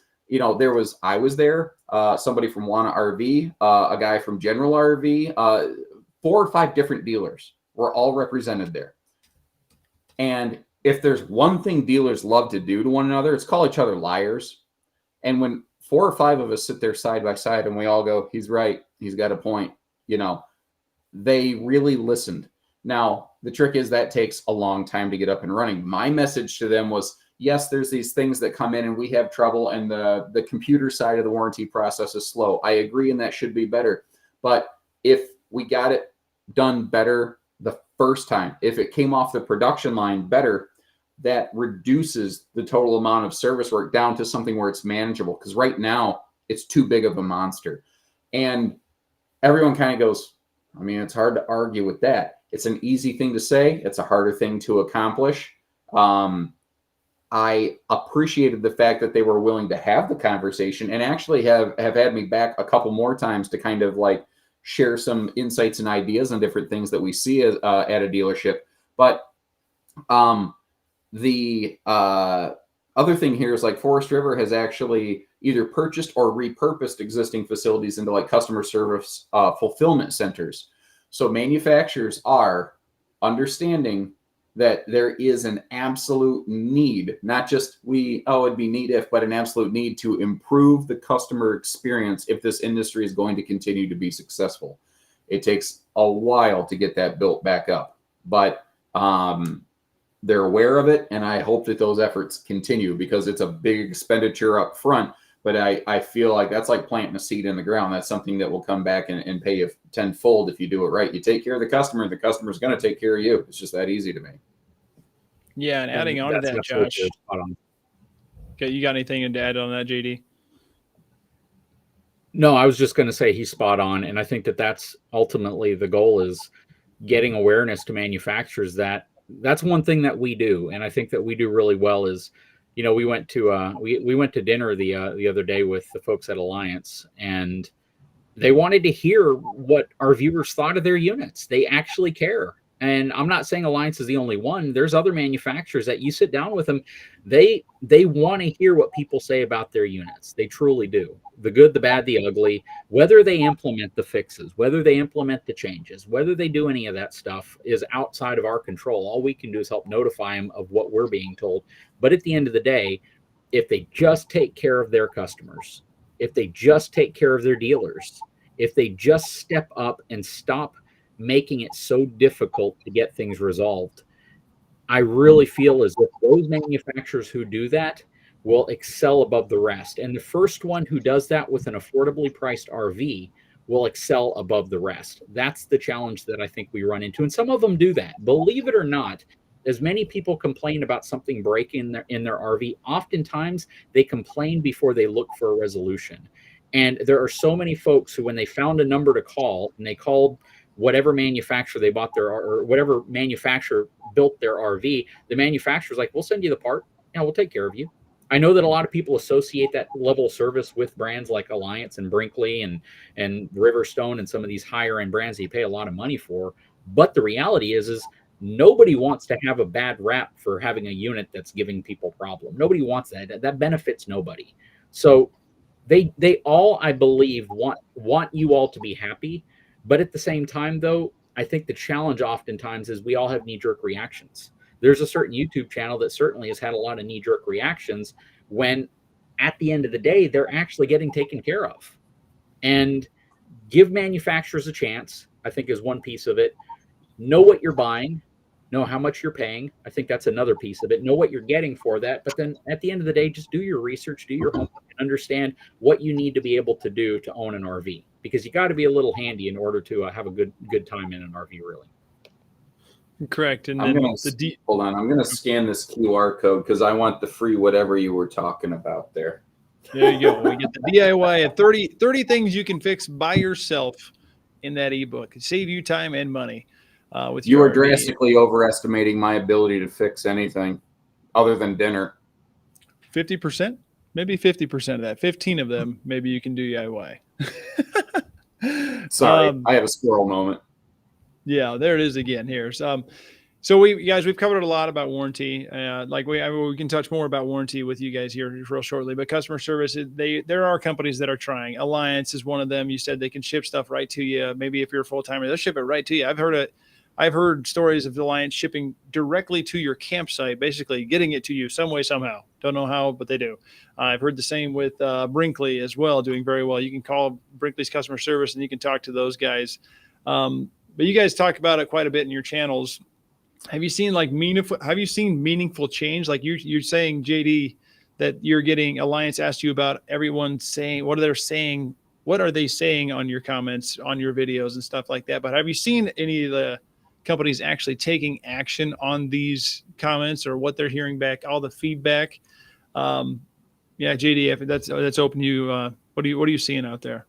I was there, somebody from Wana RV, a guy from General RV, 4 or 5 different dealers were all represented there. And if there's one thing dealers love to do to one another, it's call each other liars. And when 4 or 5 of us sit there side by side and we all go, "He's right, he's got a point," they really listened. Now, the trick is that takes a long time to get up and running. My message to them was, yes, there's these things that come in and we have trouble, and the computer side of the warranty process is slow. I agree, and that should be better. But if we got it done better the first time, if it came off the production line better, that reduces the total amount of service work down to something where it's manageable. Because right now, it's too big of a monster. And everyone kind of goes, I mean, it's hard to argue with that. It's an easy thing to say. It's a harder thing to accomplish. I appreciated the fact that they were willing to have the conversation, and actually have had me back a couple more times to kind of, like, share some insights and ideas on different things that we see at a dealership. But the other thing here is, like, Forest River has actually either purchased or repurposed existing facilities into, like, customer service fulfillment centers. So manufacturers are understanding that there is an absolute need, not just it'd be neat if, but an absolute need to improve the customer experience if this industry is going to continue to be successful. It takes a while to get that built back up, but they're aware of it, and I hope that those efforts continue, because it's a big expenditure up front. But I feel like that's like planting a seed in the ground. That's something that will come back and pay you tenfold if you do it right. You take care of the customer's going to take care of you. It's just that easy to me. Yeah, and adding on to That's that, absolutely Josh. spot on. Okay, you got anything to add on that, JD? No, I was just going to say he's spot on, and I think that that's ultimately the goal, is getting awareness to manufacturers that that's one thing that we do, and I think that we do really well. Is, you know, we went to we went to dinner the other day with the folks at Alliance, and they wanted to hear what our viewers thought of their units. They actually care. And I'm not saying Alliance is the only one. There's other manufacturers that you sit down with them, they want to hear what people say about their units. They truly do. The good, the bad, the ugly, whether they implement the fixes, whether they implement the changes, whether they do any of that stuff is outside of our control. All we can do is help notify them of what we're being told. But at the end of the day, if they just take care of their customers, if they just take care of their dealers, if they just step up and stop making it so difficult to get things resolved, I really feel as if those manufacturers who do that will excel above the rest. And the first one who does that with an affordably priced RV will excel above the rest. That's the challenge that I think we run into. And some of them do that. Believe it or not, as many people complain about something breaking in their RV, oftentimes they complain before they look for a resolution. And there are so many folks who, when they found a number to call and they called whatever manufacturer they bought their, or whatever manufacturer built their RV, the manufacturer's like, we'll send you the part. Yeah, we'll take care of you. I know that a lot of people associate that level of service with brands like Alliance and Brinkley and Riverstone and some of these higher end brands that you pay a lot of money for. But the reality is nobody wants to have a bad rap for having a unit that's giving people problem. Nobody wants that. That benefits nobody. So they all, I believe, want you all to be happy. But at the same time, though, I think the challenge oftentimes is we all have knee-jerk reactions. There's a certain YouTube channel that certainly has had a lot of knee-jerk reactions when at the end of the day, they're actually getting taken care of. And give manufacturers a chance, I think, is one piece of it. Know what you're buying. Know how much you're paying. I think that's another piece of it. Know what you're getting for that. But then at the end of the day, just do your research, do your homework, and understand what you need to be able to do to own an RV. Because you got to be a little handy in order to have a good time in an RV, really. Correct. And I'm then gonna hold on. I'm going to scan this QR code because I want the free whatever you were talking about there. There you go. We get the DIY at 30 things you can fix by yourself in that ebook. Save you time and money. With You your are drastically overestimating my ability to fix anything other than dinner. 50%, maybe 50% of that. 15 of them, maybe you can do DIY. Sorry, I have a squirrel moment. Yeah, there it is again here. So we've covered a lot about warranty. We can touch more about warranty with you guys here real shortly. But customer service, there are companies that are trying. Alliance is one of them. You said they can ship stuff right to you. Maybe if you're a full timer, they'll ship it right to you. I've heard stories of Alliance shipping directly to your campsite, basically getting it to you some way, somehow. Don't know how, but they do. I've heard the same with Brinkley as well, doing very well. You can call Brinkley's customer service and you can talk to those guys. But you guys talk about it quite a bit in your channels. Have you seen meaningful change? Like you're saying, JD, that you're getting Alliance asked you about everyone saying, what are they saying on your comments, on your videos and stuff like that. But have you seen any of the companies actually taking action on these comments or what they're hearing back, all the feedback? Yeah, JD, if that's open to you, what are you seeing out there?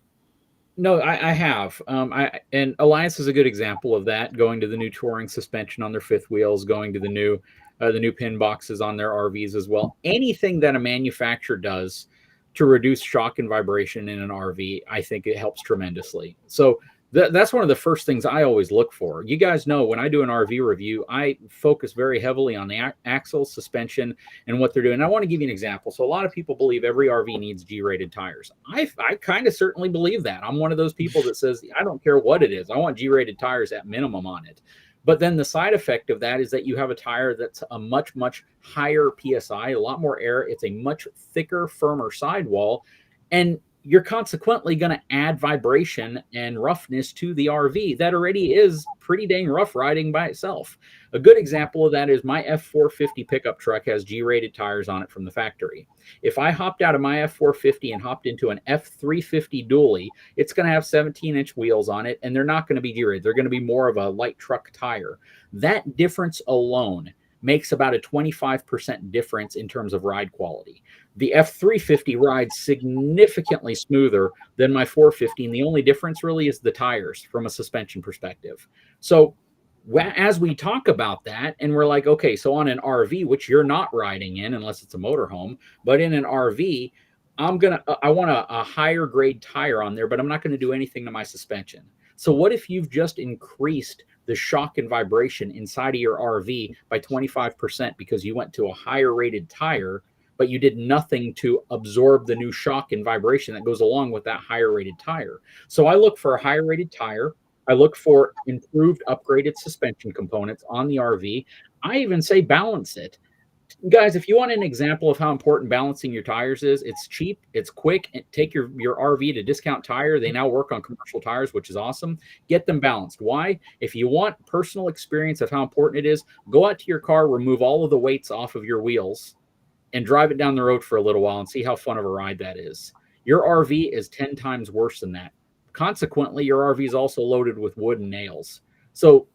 No, I have. And Alliance is a good example of that, going to the new touring suspension on their fifth wheels, going to the new pin boxes on their RVs as well. Anything that a manufacturer does to reduce shock and vibration in an RV, I think it helps tremendously. So that's one of the first things I always look for. You guys know when I do an RV review, I focus very heavily on the axle, suspension, and what they're doing. I want to give you an example. So a lot of people believe every RV needs G-rated tires. I kind of certainly believe that. I'm one of those people that says, I don't care what it is. I want G-rated tires at minimum on it. But then the side effect of that is that you have a tire that's a much, much higher PSI, a lot more air. It's a much thicker, firmer sidewall. And you're consequently going to add vibration and roughness to the RV that already is pretty dang rough riding by itself. A good example of that is my F450 pickup truck has G-rated tires on it from the factory. If I hopped out of my F450 and hopped into an F350 dually, it's going to have 17-inch wheels on it, and they're not going to be G-rated. They're going to be more of a light truck tire. That difference alone makes about a 25% difference in terms of ride quality. The F350 rides significantly smoother than my 450, and the only difference really is the tires from a suspension perspective. So as we talk about that, and we're like, okay, so on an RV, which you're not riding in unless it's a motorhome, but in an RV, I want a higher grade tire on there, but I'm not going to do anything to my suspension. So what if you've just increased the shock and vibration inside of your RV by 25% because you went to a higher rated tire, but you did nothing to absorb the new shock and vibration that goes along with that higher rated tire? So I look for a higher rated tire. I look for improved, upgraded suspension components on the RV. I even say balance it. Guys, if you want an example of how important balancing your tires is, it's cheap, it's quick. And take your RV to Discount Tire. They now work on commercial tires, which is awesome. Get them balanced. Why? If you want personal experience of how important it is, go out to your car, remove all of the weights off of your wheels, and drive it down the road for a little while and see how fun of a ride that is. Your RV is 10 times worse than that. Consequently, your RV is also loaded with wood and nails. So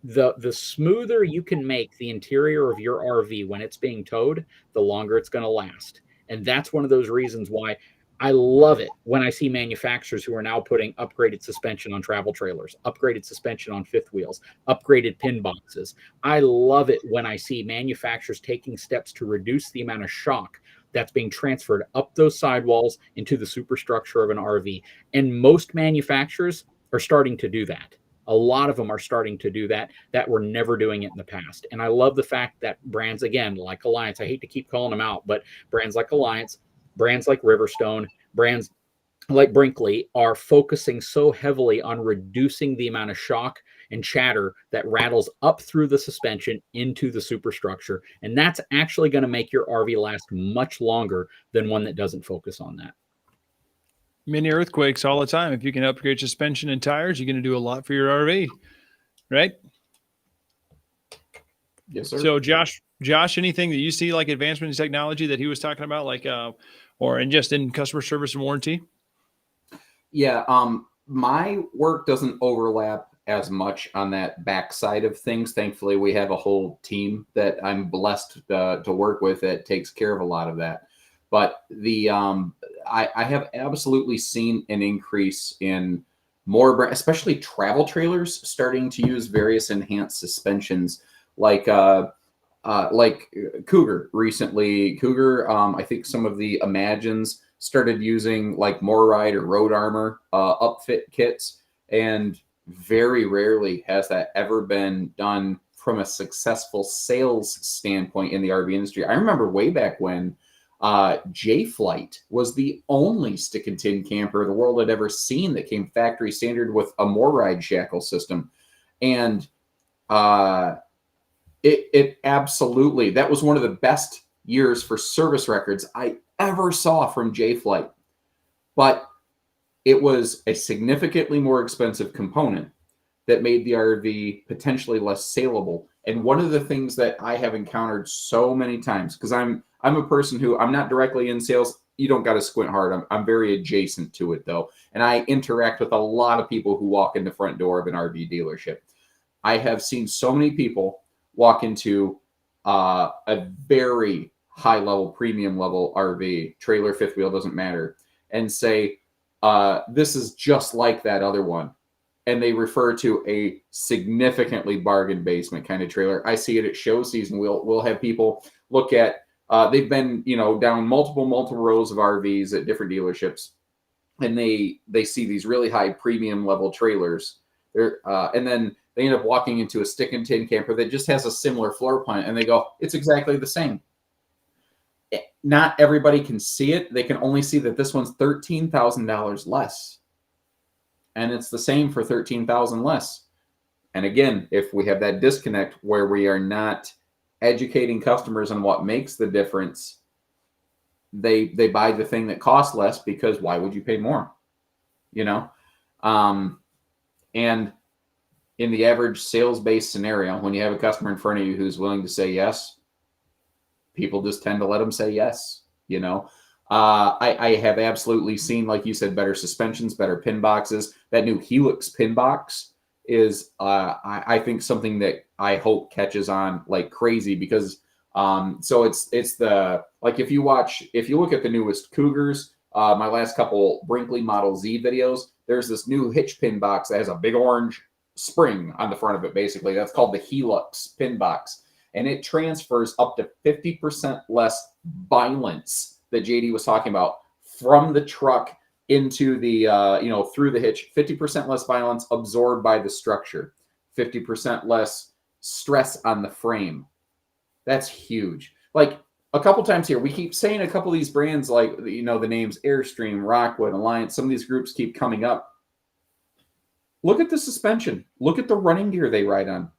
the smoother you can make the interior of your RV when it's being towed, the longer it's going to last. And that's one of those reasons why I love it when I see manufacturers who are now putting upgraded suspension on travel trailers, upgraded suspension on fifth wheels, upgraded pin boxes. I love it when I see manufacturers taking steps to reduce the amount of shock that's being transferred up those sidewalls into the superstructure of an RV. And most manufacturers are starting to do that. A lot of them are starting to do that were never doing it in the past. And I love the fact that brands, again, like Alliance, I hate to keep calling them out, but brands like Alliance, brands like Riverstone, brands like Brinkley are focusing so heavily on reducing the amount of shock and chatter that rattles up through the suspension into the superstructure. And that's actually going to make your RV last much longer than one that doesn't focus on that. Mini earthquakes all the time. If you can upgrade suspension and tires, you're going to do a lot for your RV, right? Yes, sir. So Josh, anything that you see like advancement in technology that he was talking about, like, or in just in customer service and warranty? Yeah. My work doesn't overlap as much on that backside of things. Thankfully, we have a whole team that I'm blessed to work with that takes care of a lot of that. But I have absolutely seen an increase in more, especially travel trailers, starting to use various enhanced suspensions, like Cougar recently. Cougar, I think some of the Imagines started using like MoreRide or Road Armor upfit kits, and very rarely has that ever been done from a successful sales standpoint in the RV industry. I remember way back when J-Flight was the only stick and tin camper the world had ever seen that came factory standard with a MoreRide shackle system. And it absolutely, that was one of the best years for service records I ever saw from J-Flight. But it was a significantly more expensive component that made the RV potentially less saleable. And one of the things that I have encountered so many times, because I'm a person who, I'm not directly in sales. You don't got to squint hard. I'm very adjacent to it though. And I interact with a lot of people who walk in the front door of an RV dealership. I have seen so many people walk into a very high level, premium level RV, trailer, fifth wheel, doesn't matter, and say, this is just like that other one. And they refer to a significantly bargain basement kind of trailer. I see it at show season. We'll have people look at, they've been, down multiple rows of RVs at different dealerships, and they see these really high premium level trailers. And then they end up walking into a stick and tin camper that just has a similar floor plan, and they go, it's exactly the same. Not everybody can see it. They can only see that this one's $13,000 less. And it's the same for $13,000 less. And again, if we have that disconnect where we are not educating customers on what makes the difference, they buy the thing that costs less, because why would you pay more? You know, and in the average sales-based scenario, when you have a customer in front of you who's willing to say yes, people just tend to let them say yes. You know, I have absolutely seen, like you said, better suspensions, better pin boxes. That new Helix pin box is, I think, something that I hope catches on like crazy, because so it's the, like, if you look at the newest Cougars, my last couple Brinkley Model Z videos, there's this new hitch pin box that has a big orange spring on the front of it. Basically, that's called the Helix pin box, and it transfers up to 50% less violence that JD was talking about from the truck into the through the hitch. 50% less violence absorbed by the structure, 50% less stress on the frame. That's huge. Like, a couple times here, we keep saying a couple of these brands, like, the names Airstream, Rockwood, Alliance, some of these groups keep coming up. Look at the suspension. Look at the running gear they ride on.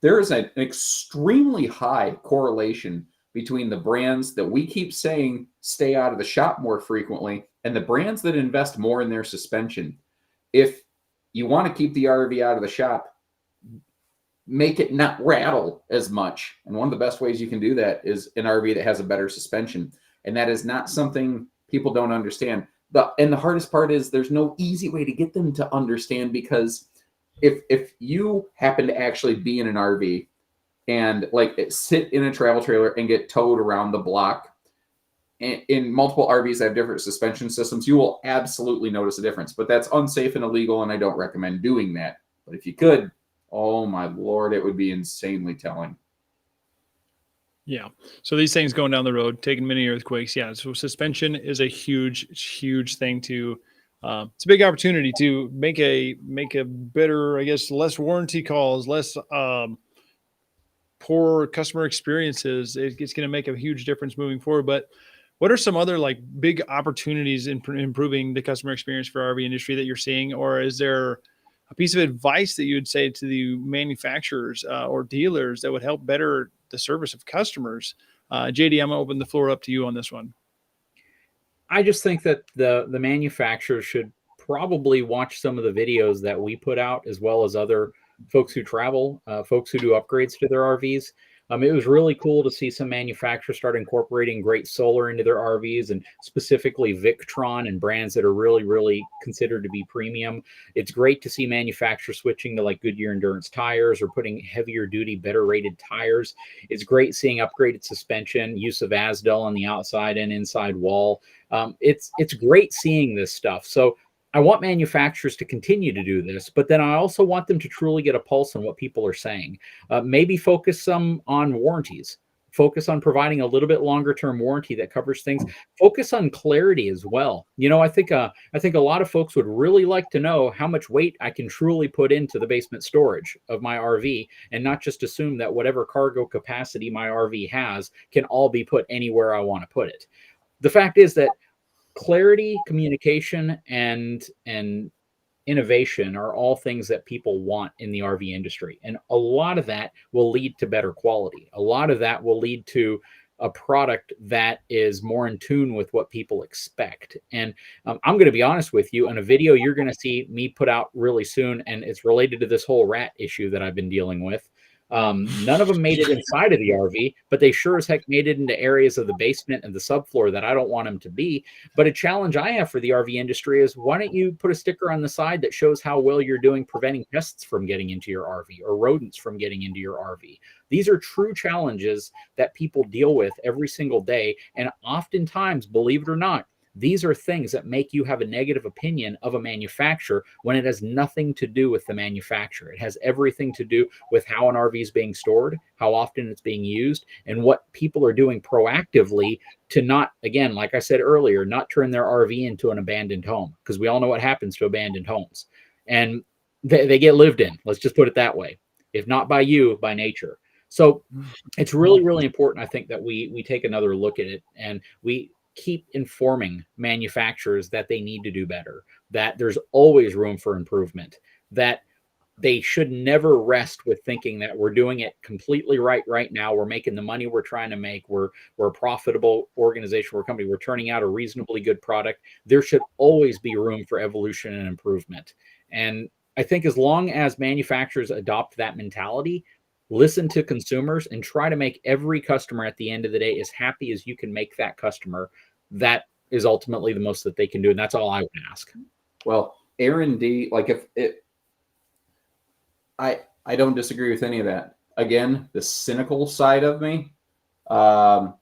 There is an extremely high correlation between the brands that we keep saying stay out of the shop more frequently and the brands that invest more in their suspension. If you want to keep the RV out of the shop, make it not rattle as much. And one of the best ways you can do that is an RV that has a better suspension. And that is not something people don't understand. And the hardest part is there's no easy way to get them to understand, because if you happen to actually be in an RV and sit in a travel trailer and get towed around the block, and in multiple RVs that have different suspension systems, you will absolutely notice a difference. But that's unsafe and illegal, and I don't recommend doing that. But if you could, oh my Lord, it would be insanely telling. Yeah. So these things going down the road, taking many earthquakes. Yeah. So suspension is a huge, huge thing to, it's a big opportunity to make a better, I guess, less warranty calls, less poor customer experiences. It's going to make a huge difference moving forward. But what are some other like big opportunities in improving the customer experience for RV industry that you're seeing? Or is there a piece of advice that you would say to the manufacturers or dealers that would help better the service of customers? JD, I'm going to open the floor up to you on this one. I just think that the manufacturers should probably watch some of the videos that we put out, as well as other folks who travel, folks who do upgrades to their RVs. It was really cool to see some manufacturers start incorporating great solar into their RVs, and specifically Victron and brands that are really, really considered to be premium. It's great to see manufacturers switching to like Goodyear Endurance tires or putting heavier duty, better rated tires. It's great seeing upgraded suspension, use of Asdel on the outside and inside wall. It's great seeing this stuff. So I want manufacturers to continue to do this, but then I also want them to truly get a pulse on what people are saying. Maybe focus some on warranties. Focus on providing a little bit longer term warranty that covers things. Focus on clarity as well. I think a lot of folks would really like to know how much weight I can truly put into the basement storage of my RV, and not just assume that whatever cargo capacity my RV has can all be put anywhere I want to put it. The fact is that clarity, communication, and innovation are all things that people want in the RV industry. And a lot of that will lead to better quality. A lot of that will lead to a product that is more in tune with what people expect. And I'm going to be honest with you, on a video you're going to see me put out really soon, and it's related to this whole rat issue that I've been dealing with. None of them made it inside of the RV, but they sure as heck made it into areas of the basement and the subfloor that I don't want them to be. But a challenge I have for the RV industry is, why don't you put a sticker on the side that shows how well you're doing preventing pests from getting into your RV or rodents from getting into your RV? These are true challenges that people deal with every single day. And oftentimes, believe it or not, these are things that make you have a negative opinion of a manufacturer when it has nothing to do with the manufacturer. It has everything to do with how an RV is being stored, how often it's being used, and what people are doing proactively to not, again, like I said earlier, not turn their RV into an abandoned home, because we all know what happens to abandoned homes. And they get lived in. Let's just put it that way. If not by you, by nature. So it's really, really important, I think, that we take another look at it, and we keep informing manufacturers that they need to do better, that there's always room for improvement, that they should never rest with thinking that we're doing it completely right now. We're making the money we're trying to make. We're a profitable organization. We're a company. We're turning out a reasonably good product. There should always be room for evolution and improvement. And I think as long as manufacturers adopt that mentality, listen to consumers, and try to make every customer at the end of the day as happy as you can make that customer, that is ultimately the most that they can do. And that's all I would ask. Well, R&D, like if it, I don't disagree with any of that. Again, the cynical side of me, I'm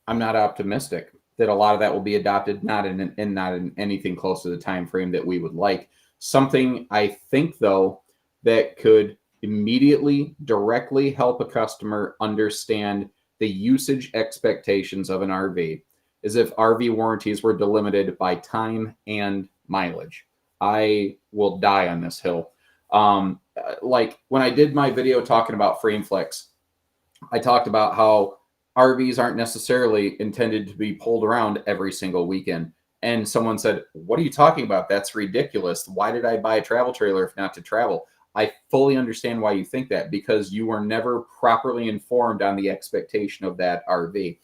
not optimistic that a lot of that will be adopted, not in anything close to the time frame that we would like. Something I think, though, that could immediately, directly help a customer understand the usage expectations of an RV is if RV warranties were delimited by time and mileage. I will die on this hill. Like when I did my video talking about frame flex, I talked about how RVs aren't necessarily intended to be pulled around every single weekend. And someone said, "What are you talking about? That's ridiculous. Why did I buy a travel trailer if not to travel?" I fully understand why you think that, because you were never properly informed on the expectation of that RV.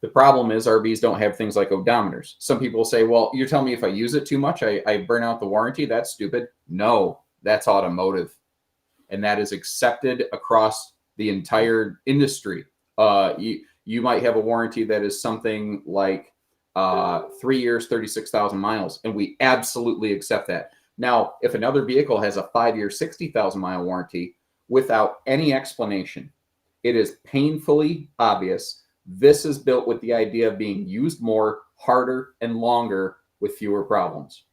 The problem is RVs don't have things like odometers. Some people say, well, you're telling me if I use it too much, I burn out the warranty? That's stupid. No, that's automotive. And that is accepted across the entire industry. You might have a warranty that is something like 3 years, 36,000 miles, and we absolutely accept that. Now, if another vehicle has a 5-year, 60,000 mile warranty without any explanation, it is painfully obvious this is built with the idea of being used more, harder, and longer with fewer problems.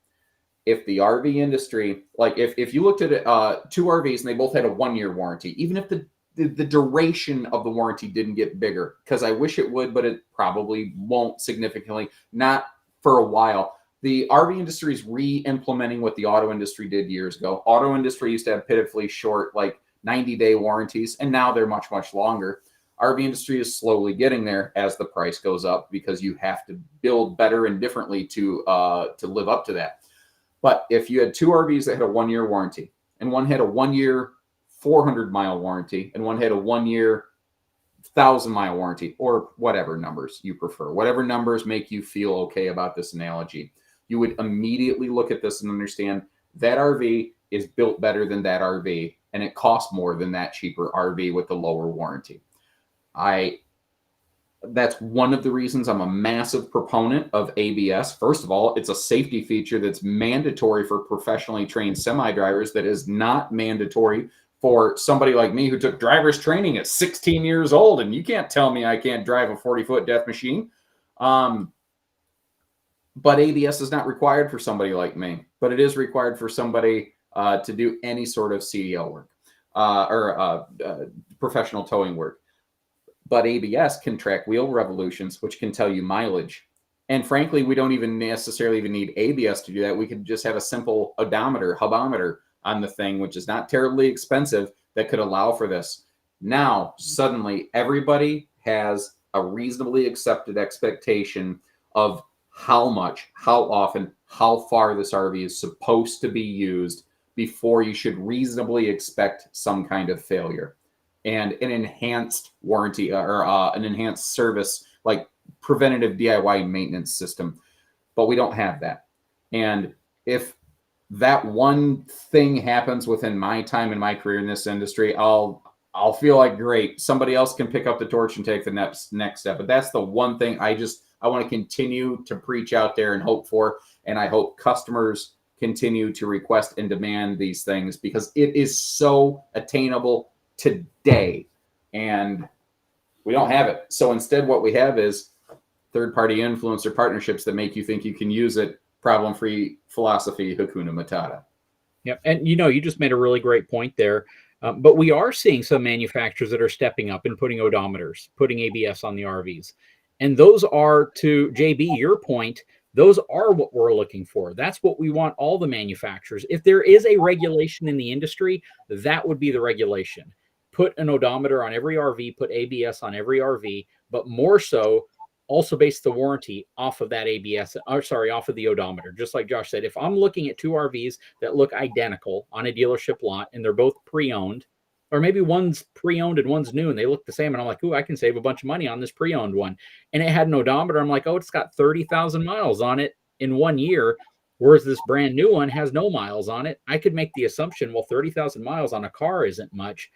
If the RV industry, like if you looked at two RVs and they both had a 1-year warranty, even if the duration of the warranty didn't get bigger, because I wish it would, but it probably won't significantly, not for a while. The RV industry is re-implementing what the auto industry did years ago. Auto industry used to have pitifully short, like 90-day warranties, and now they're much, much longer. RV industry is slowly getting there as the price goes up, because you have to build better and differently to live up to that. But if you had two RVs that had a 1-year warranty, and one had a 1-year 400-mile warranty, and one had a 1-year 1,000-mile warranty, or whatever numbers you prefer, whatever numbers make you feel okay about this analogy, you would immediately look at this and understand that RV is built better than that RV, and it costs more than that cheaper RV with the lower warranty. That's one of the reasons I'm a massive proponent of ABS. First of all, it's a safety feature that's mandatory for professionally trained semi-drivers, that is not mandatory for somebody like me who took driver's training at 16 years old, and you can't tell me I can't drive a 40-foot death machine. But ABS is not required for somebody like me, but it is required for somebody to do any sort of CDL work or professional towing work. But ABS can track wheel revolutions, which can tell you mileage. And frankly, we don't even necessarily need ABS to do that. We could just have a simple odometer, hubometer on the thing, which is not terribly expensive, that could allow for this. Now, suddenly, everybody has a reasonably accepted expectation of how much, how often, how far this RV is supposed to be used before you should reasonably expect some kind of failure. And an enhanced warranty or an enhanced service, like preventative DIY maintenance system. But we don't have that. And if that one thing happens within my time in my career in this industry, I'll feel like, great, somebody else can pick up the torch and take the next step. But that's the one thing I want to continue to preach out there and hope for. And I hope customers continue to request and demand these things, because it is so attainable today, and we don't have it. So instead, what we have is third-party influencer partnerships that make you think you can use it. Problem-free philosophy, Hakuna Matata. Yep. And you just made a really great point there. But we are seeing some manufacturers that are stepping up and putting odometers, putting ABS on the RVs. And those are, to JB, your point, those are what we're looking for. That's what we want all the manufacturers. If there is a regulation in the industry, that would be the regulation. Put an odometer on every RV, put ABS on every RV, but more so, also base the warranty off of that ABS, or sorry, off of the odometer. Just like Josh said, if I'm looking at two RVs that look identical on a dealership lot and they're both pre-owned, or maybe one's pre-owned and one's new and they look the same, and I'm like, ooh, I can save a bunch of money on this pre-owned one. And it had an odometer. I'm like, oh, it's got 30,000 miles on it in 1 year, whereas this brand new one has no miles on it. I could make the assumption, well, 30,000 miles on a car isn't much.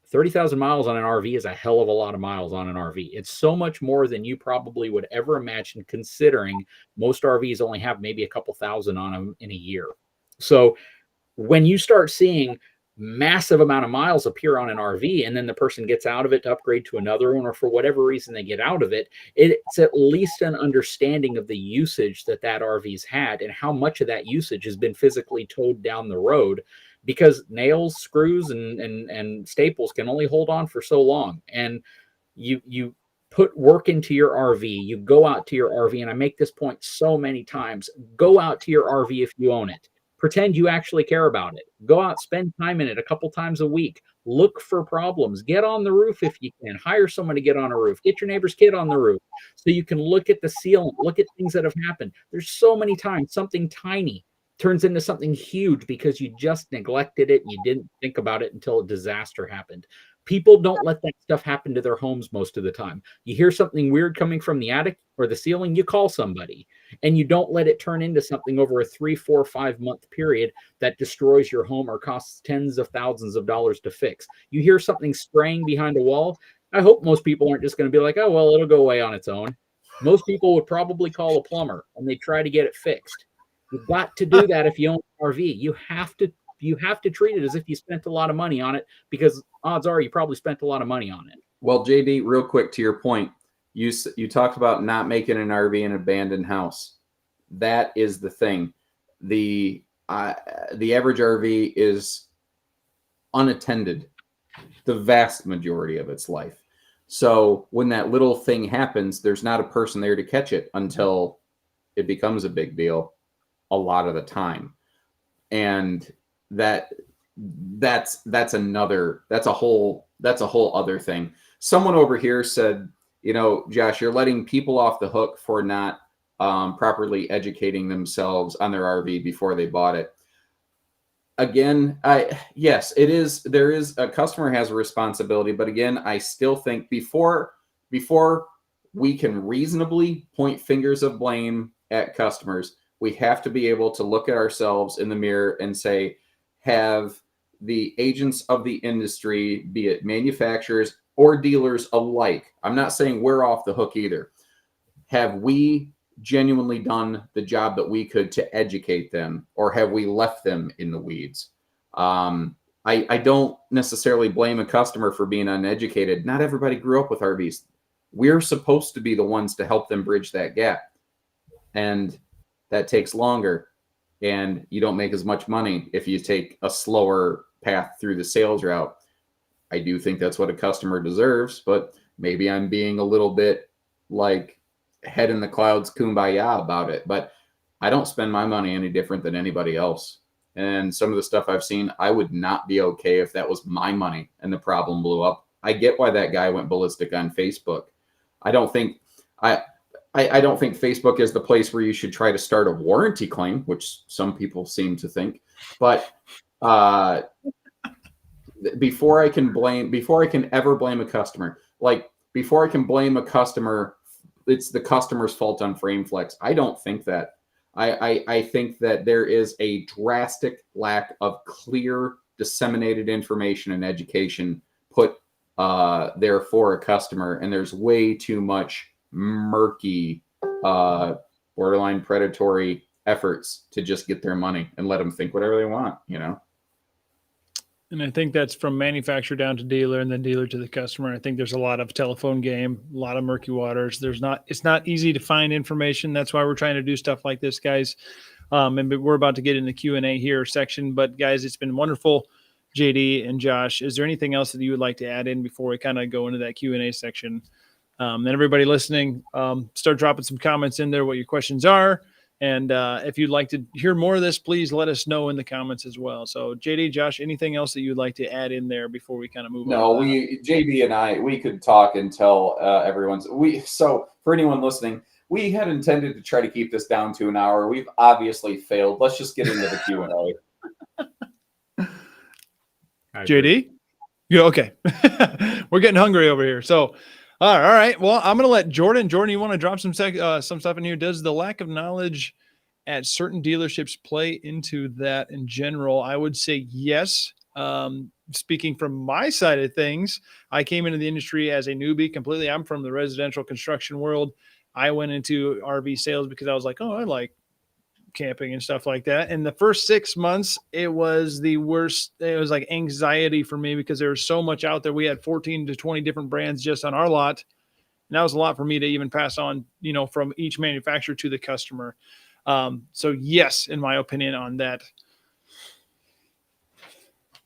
30,000 miles on an RV is a hell of a lot of miles on an RV. It's so much more than you probably would ever imagine, considering most RVs only have maybe a couple thousand on them in a year. So when you start seeing massive amount of miles appear on an RV, and then the person gets out of it to upgrade to another one, or for whatever reason they get out of it, it's at least an understanding of the usage that RV's had and how much of that usage has been physically towed down the road, because nails, screws, and staples can only hold on for so long. And you put work into your RV, you go out to your RV, and I make this point so many times, go out to your RV if you own it. Pretend you actually care about it. Go out, spend time in it a couple times a week. Look for problems. Get on the roof if you can. Hire someone to get on a roof. Get your neighbor's kid on the roof so you can look at the ceiling, look at things that have happened. There's so many times something tiny turns into something huge because you just neglected it and you didn't think about it until a disaster happened. People don't let that stuff happen to their homes most of the time. You hear something weird coming from the attic or the ceiling, you call somebody, and you don't let it turn into something over a 3, 4, 5 month period that destroys your home or costs tens of thousands of dollars to fix. You hear something spraying behind a wall. I hope most people aren't just going to be like, oh, well, it'll go away on its own. Most people would probably call a plumber and they try to get it fixed. You've got to do that if you own an RV. You have to treat it as if you spent a lot of money on it, because odds are you probably spent a lot of money on it. Well, JD, real quick to your point, you talked about not making an RV an abandoned house. That is the thing. The average RV is unattended the vast majority of its life. So when that little thing happens, there's not a person there to catch it until it becomes a big deal a lot of the time. And that's a whole other thing. Someone over here said, Josh, you're letting people off the hook for not properly educating themselves on their RV before they bought it. Again, yes, it is. There is a customer has a responsibility, but again, I still think before we can reasonably point fingers of blame at customers, we have to be able to look at ourselves in the mirror and say, have the agents of the industry, be it manufacturers or dealers alike, I'm not saying we're off the hook either, have we genuinely done the job that we could to educate them, or have we left them in the weeds? I don't necessarily blame a customer for being uneducated. Not everybody grew up with RVs. We're supposed to be the ones to help them bridge that gap. And that takes longer, and you don't make as much money if you take a slower path through the sales route. I do think that's what a customer deserves, but maybe I'm being a little bit like head in the clouds, kumbaya about it. But I don't spend my money any different than anybody else. And some of the stuff I've seen, I would not be okay if that was my money and the problem blew up. I get why that guy went ballistic on Facebook. I don't think Facebook is the place where you should try to start a warranty claim, which some people seem to think. But before I can ever blame a customer, it's the customer's fault on FrameFlex. I don't think that. I think that there is a drastic lack of clear, disseminated information and education put there for a customer, and there's way too much murky, borderline predatory efforts to just get their money and let them think whatever they want, And I think that's from manufacturer down to dealer, and then dealer to the customer. I think there's a lot of telephone game, a lot of murky waters. It's not easy to find information. That's why we're trying to do stuff like this, guys. And we're about to get in the Q&A here section, but guys, it's been wonderful. JD and Josh, is there anything else that you would like to add in before we kind of go into that Q&A section? Then everybody listening, start dropping some comments in there, what your questions are. And if you'd like to hear more of this, please let us know in the comments as well. So JD, Josh, anything else that you'd like to add in there before we kind of move on? No, JB and I, we could talk until so for anyone listening, we had intended to try to keep this down to an hour. We've obviously failed. Let's just get into the Q&A. JD? Yeah, okay. We're getting hungry over here. So, all right. Well, I'm going to let Jordan, you want to drop some stuff in here? Does the lack of knowledge at certain dealerships play into that in general? I would say yes. Speaking from my side of things, I came into the industry as a newbie completely. I'm from the residential construction world. I went into RV sales because I was like, oh, I like camping and stuff like that. And the first 6 months, it was the worst. It was like anxiety for me because there was so much out there. We had 14 to 20 different brands just on our lot. And that was a lot for me to even pass on, from each manufacturer to the customer. So yes, in my opinion on that.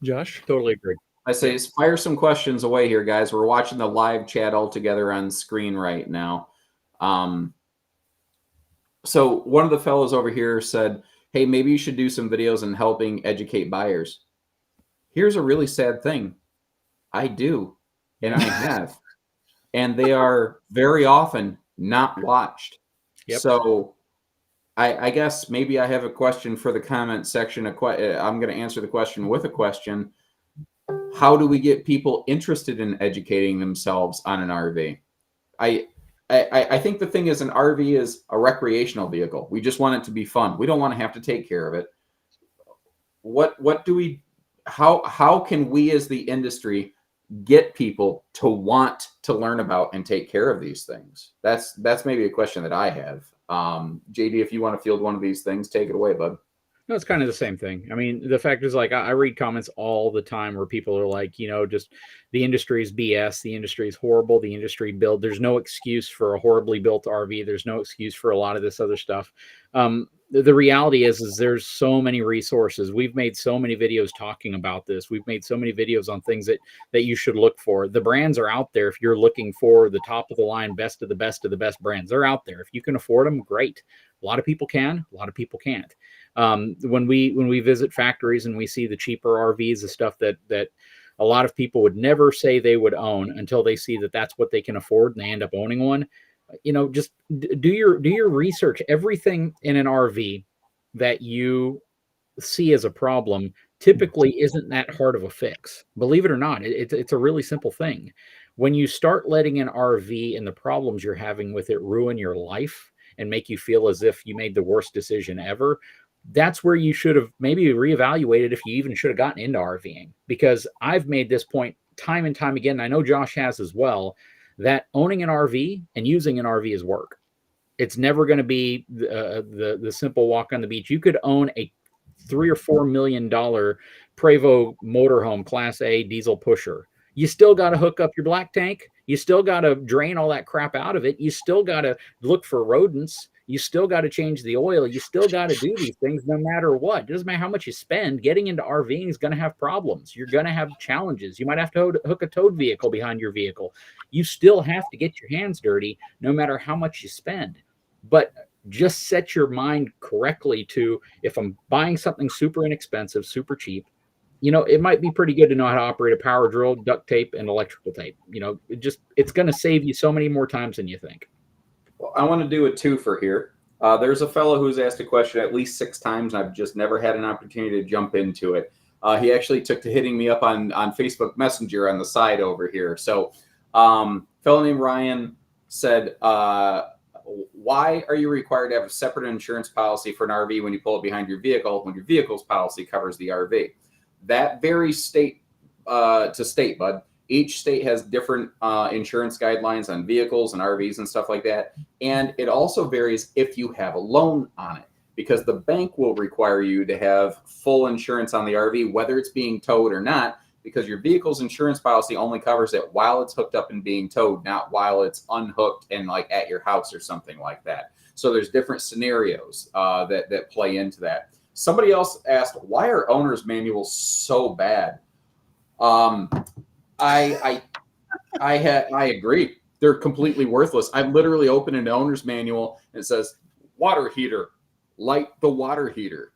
Josh? Totally agree. I say fire some questions away here, guys. We're watching the live chat all together on screen right now. So one of the fellows over here said, hey, maybe you should do some videos on helping educate buyers. Here's a really sad thing. I do, and I have. And they are very often not watched. Yep. So I guess maybe I have a question for the comment section. I'm going to answer the question with a question. How do we get people interested in educating themselves on an RV? I think the thing is an RV is a recreational vehicle. We just want it to be fun. We don't want to have to take care of it. How can we as the industry get people to want to learn about and take care of these things? That's maybe a question that I have. JD, if you want to field one of these things, take it away, bud. No, it's kind of the same thing. I mean, the fact is, like, I read comments all the time where people are like, just the industry is BS. The industry is horrible. The industry build. There's no excuse for a horribly built RV. There's no excuse for a lot of this other stuff. The reality is there's so many resources. We've made so many videos talking about this. We've made so many videos on things that you should look for. The brands are out there. If you're looking for the top of the line, best of the best brands, they're out there. If you can afford them, great. A lot of people can, a lot of people can't. When we visit factories and we see the cheaper RVs, the stuff that a lot of people would never say they would own until they see that that's what they can afford and they end up owning one. Just do your research. Everything in an RV that you see as a problem typically isn't that hard of a fix. Believe it or not, it's a really simple thing. When you start letting an RV and the problems you're having with it ruin your life and make you feel as if you made the worst decision ever, that's where you should have maybe reevaluated if you even should have gotten into RVing. Because I've made this point time and time again, and I know Josh has as well, that owning an RV and using an RV is work. It's never going to be the simple walk on the beach. You could own a $3 or $4 million Prevost motorhome Class A diesel pusher. You still got to hook up your black tank. You still got to drain all that crap out of it. You still got to look for rodents. You still got to change the oil. You still got to do these things no matter what. It doesn't matter how much you spend. Getting into RVing is going to have problems. You're going to have challenges. You might have to hook a towed vehicle behind your vehicle. You still have to get your hands dirty no matter how much you spend. But just set your mind correctly to, if I'm buying something super inexpensive, super cheap, it might be pretty good to know how to operate a power drill, duct tape, and electrical tape. It's going to save you so many more times than you think. Well, I want to do a twofer here. There's a fellow who's asked a question at least 6 times, and I've just never had an opportunity to jump into it. He actually took to hitting me up on Facebook Messenger on the side over here. So, fellow named Ryan said, why are you required to have a separate insurance policy for an RV when you pull it behind your vehicle when your vehicle's policy covers the RV? That varies state to state, bud. Each state has different insurance guidelines on vehicles and RVs and stuff like that. And it also varies if you have a loan on it, because the bank will require you to have full insurance on the RV, whether it's being towed or not, because your vehicle's insurance policy only covers it while it's hooked up and being towed, not while it's unhooked and like at your house or something like that. So there's different scenarios that play into that. Somebody else asked, why are owner's manuals so bad? I agree. They're completely worthless. I've literally opened an owner's manual and it says water heater, light the water heater.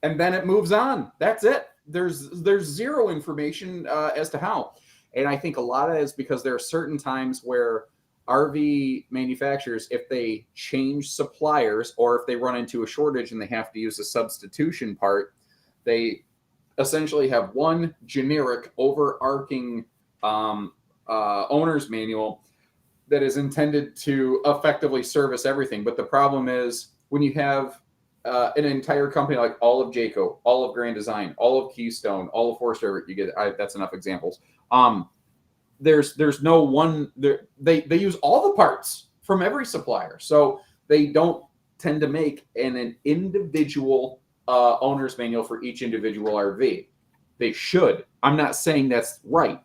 And then it moves on. That's it. There's zero information as to how. And I think a lot of it is because there are certain times where RV manufacturers, if they change suppliers or if they run into a shortage and they have to use a substitution part, they essentially have one generic overarching owner's manual that is intended to effectively service everything. But the problem is when you have an entire company like all of Jayco, all of Grand Design, all of Keystone, all of Forest River, you get that's enough examples. There's no one there. They use all the parts from every supplier, so they don't tend to make an individual owner's manual for each individual RV. They should. I'm not saying that's right,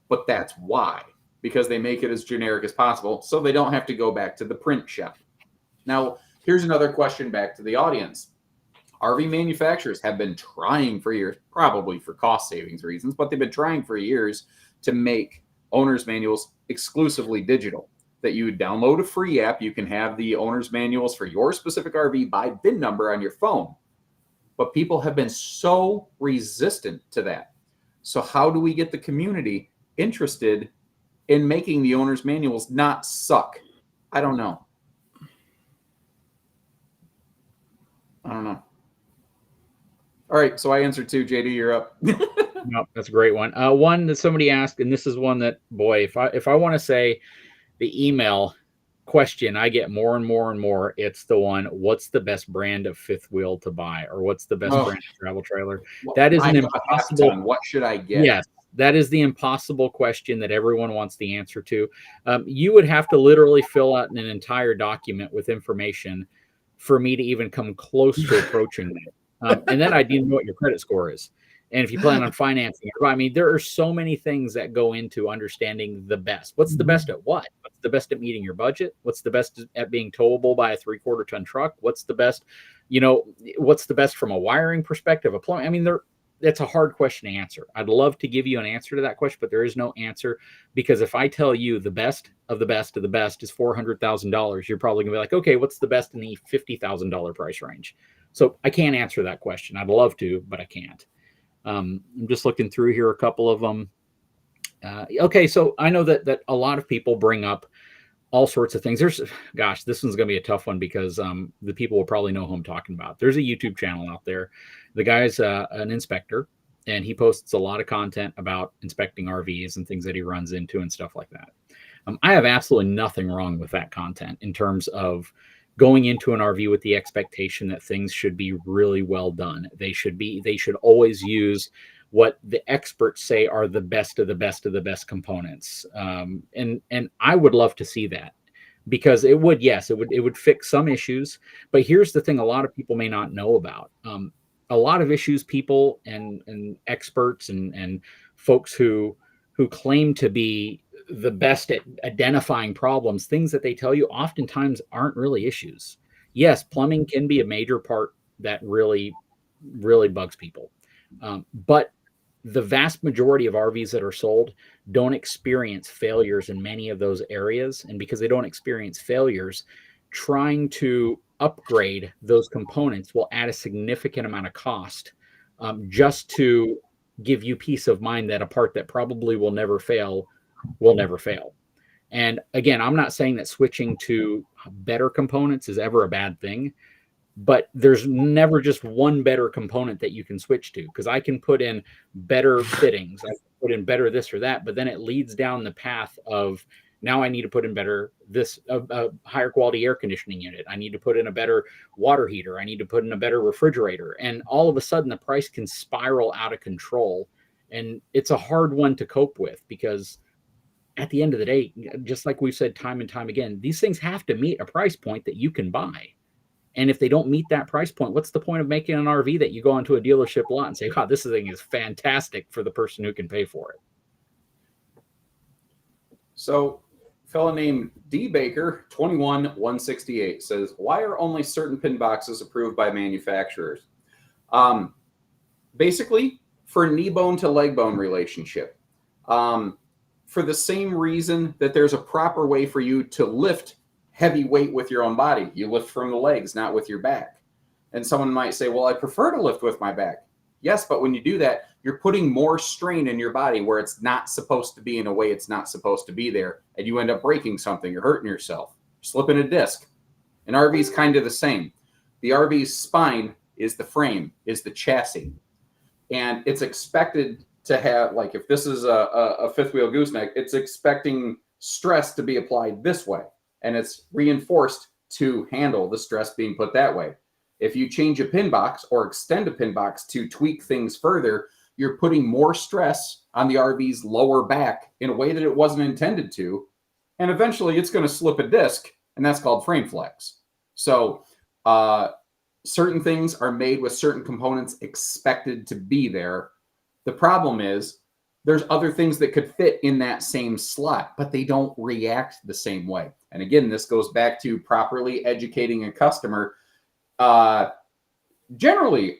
but that's why, because they make it as generic as possible, so they don't have to go back to the print shop. Now, here's another question back to the audience. RV manufacturers have been trying for years, probably for cost savings reasons, but they've been trying for years to make owner's manuals exclusively digital, that you would download a free app. You can have the owner's manuals for your specific RV by VIN number on your phone. But people have been so resistant to that. So how do we get the community interested in making the owner's manuals not suck? I don't know. All right, so I answered two. JD, you're up. No, that's a great one. One that somebody asked, and this is one that, boy, if I want to say the email question I get more and more and more, it's the one, what's the best brand of fifth wheel to buy, or what's the best brand of travel trailer? That is an impossible. What should I get? Yes, that is the impossible question that everyone wants the answer to. You would have to literally fill out an entire document with information for me to even come close to approaching that. And then I didn't know what your credit score is. And if you plan on financing it, I mean, there are so many things that go into understanding the best. What's the best at what? What's the best at meeting your budget? What's the best at being towable by a 3/4 ton truck? What's the best, what's the best from a wiring perspective, a plumbing? I mean, that's a hard question to answer. I'd love to give you an answer to that question, but there is no answer, because if I tell you the best of the best of the best is $400,000, you're probably gonna be like, okay, what's the best in the $50,000 price range? So I can't answer that question. I'd love to, but I can't. I'm just looking through here, a couple of them. Okay, so I know that a lot of people bring up all sorts of things. This one's going to be a tough one, because the people will probably know who I'm talking about. There's a YouTube channel out there. The guy's an inspector, and he posts a lot of content about inspecting RVs and things that he runs into and stuff like that. I have absolutely nothing wrong with that content in terms of going into an RV with the expectation that things should be really well done. They should always use what the experts say are the best of the best of the best components. And I would love to see that, because it would fix some issues. But here's the thing a lot of people may not know about. A lot of issues people and experts and folks who claim to be the best at identifying problems, things that they tell you oftentimes aren't really issues. Yes, plumbing can be a major part that really, really bugs people. But the vast majority of RVs that are sold don't experience failures in many of those areas. And because they don't experience failures, trying to upgrade those components will add a significant amount of cost, just to give you peace of mind that a part that probably will never fail will never fail. And again, I'm not saying that switching to better components is ever a bad thing, but there's never just one better component that you can switch to, because I can put in better fittings, I can put in better this or that, but then it leads down the path of, now I need to put in better a higher quality air conditioning unit. I need to put in a better water heater. I need to put in a better refrigerator. And all of a sudden the price can spiral out of control. And it's a hard one to cope with, because at the end of the day, just like we've said time and time again, these things have to meet a price point that you can buy. And if they don't meet that price point, what's the point of making an RV that you go onto a dealership lot and say, wow, this thing is fantastic for the person who can pay for it? So a fellow named D Baker 21168 says, why are only certain pin boxes approved by manufacturers? Basically for knee bone to leg bone relationship. For the same reason that there's a proper way for you to lift heavy weight with your own body. You lift from the legs, not with your back. And someone might say, well, I prefer to lift with my back. Yes, but when you do that, you're putting more strain in your body where it's not supposed to be, in a way it's not supposed to be there. And you end up breaking something. You're hurting yourself. You're slipping a disc. An RV is kind of the same. The RV's spine is the frame, is the chassis. And it's expected to have, like, if this is a fifth wheel gooseneck, it's expecting stress to be applied this way. And it's reinforced to handle the stress being put that way. If you change a pin box or extend a pin box to tweak things further, you're putting more stress on the RV's lower back in a way that it wasn't intended to. And eventually it's going to slip a disc, and that's called frame flex. So certain things are made with certain components expected to be there. The problem is there's other things that could fit in that same slot, but they don't react the same way. And again, this goes back to properly educating a customer. Generally,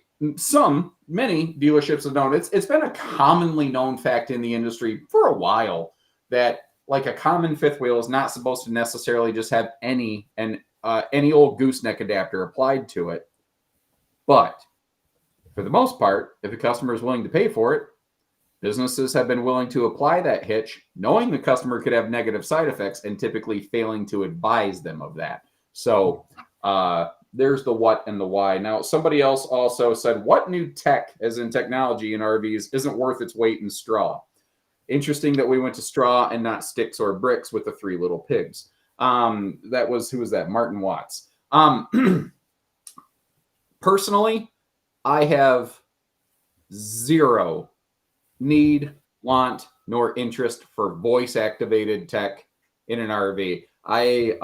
many dealerships have known, it's been a commonly known fact in the industry for a while that, like, a common fifth wheel is not supposed to necessarily just have any old gooseneck adapter applied to it. But for the most part, if a customer is willing to pay for it, businesses have been willing to apply that hitch, knowing the customer could have negative side effects and typically failing to advise them of that. So there's the what and the why. Now, somebody else also said, what new tech, as in technology in RVs, isn't worth its weight in straw? Interesting that we went to straw and not sticks or bricks with the three little pigs. Who was that? Martin Watts. Personally, I have zero need, want, nor interest for voice activated tech in an RV. I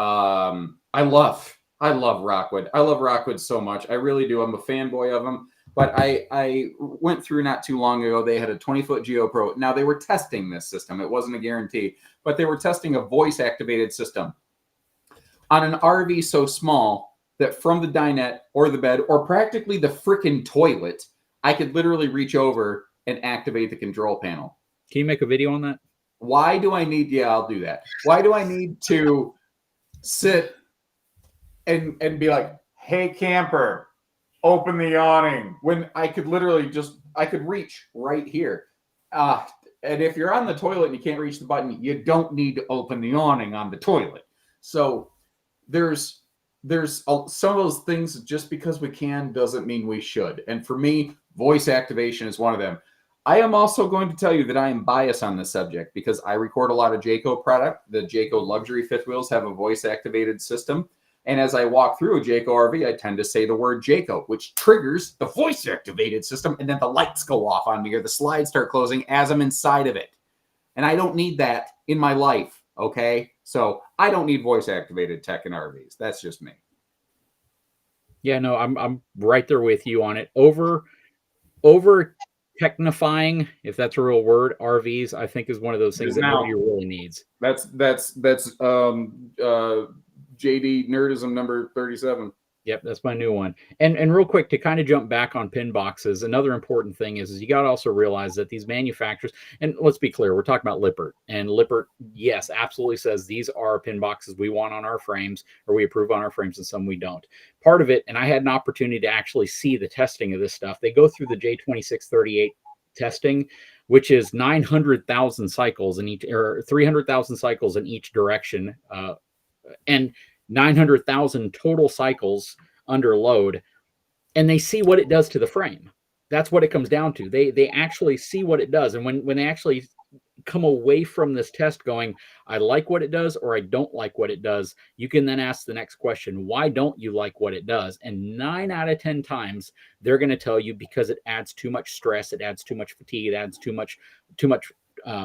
love Rockwood. I love Rockwood so much. I really do. I'm a fanboy of them. But I went through not too long ago. They had a 20-foot GeoPro. Now, they were testing this system. It wasn't a guarantee, but they were testing a voice activated system on an RV so small that from the dinette or the bed or practically the frickin' toilet, I could literally reach over and activate the control panel. Can you make a video on that? Why do I need, yeah, I'll do that. Why do I need to sit and be like, hey, camper, open the awning, when I could literally I could reach right here. And if you're on the toilet and you can't reach the button, you don't need to open the awning on the toilet. So there's some of those things, just because we can doesn't mean we should. And for me, voice activation is one of them. I am also going to tell you that I am biased on this subject because I record a lot of Jayco product. The Jayco luxury fifth wheels have a voice activated system. And as I walk through a Jayco RV, I tend to say the word Jayco, which triggers the voice activated system. And then the lights go off on me or the slides start closing as I'm inside of it. And I don't need that in my life. Okay. So I don't need voice activated tech in RVs. That's just me. Yeah, no, I'm right there with you on it. Over technifying, if that's a real word, RVs, I think is one of those things that nobody really needs. That's JD Nerdism number 37. Yep, that's my new one. And real quick, to kind of jump back on pin boxes, another important thing is you got to also realize that these manufacturers, and let's be clear, we're talking about Lippert. And Lippert, yes, absolutely says these are pin boxes we want on our frames, or we approve on our frames, and some we don't. Part of it, and I had an opportunity to actually see the testing of this stuff. They go through the J2638 testing, which is 900,000 cycles in each, or 300,000 cycles in each direction. And 900,000 total cycles under load, and they see what it does to the frame. That's what it comes down to. They actually see what it does. And when they actually come away from this test going, I like what it does, or I don't like what it does, you can then ask the next question, why don't you like what it does? And 9 out of 10 times, they're going to tell you because it adds too much stress, it adds too much fatigue, it adds too much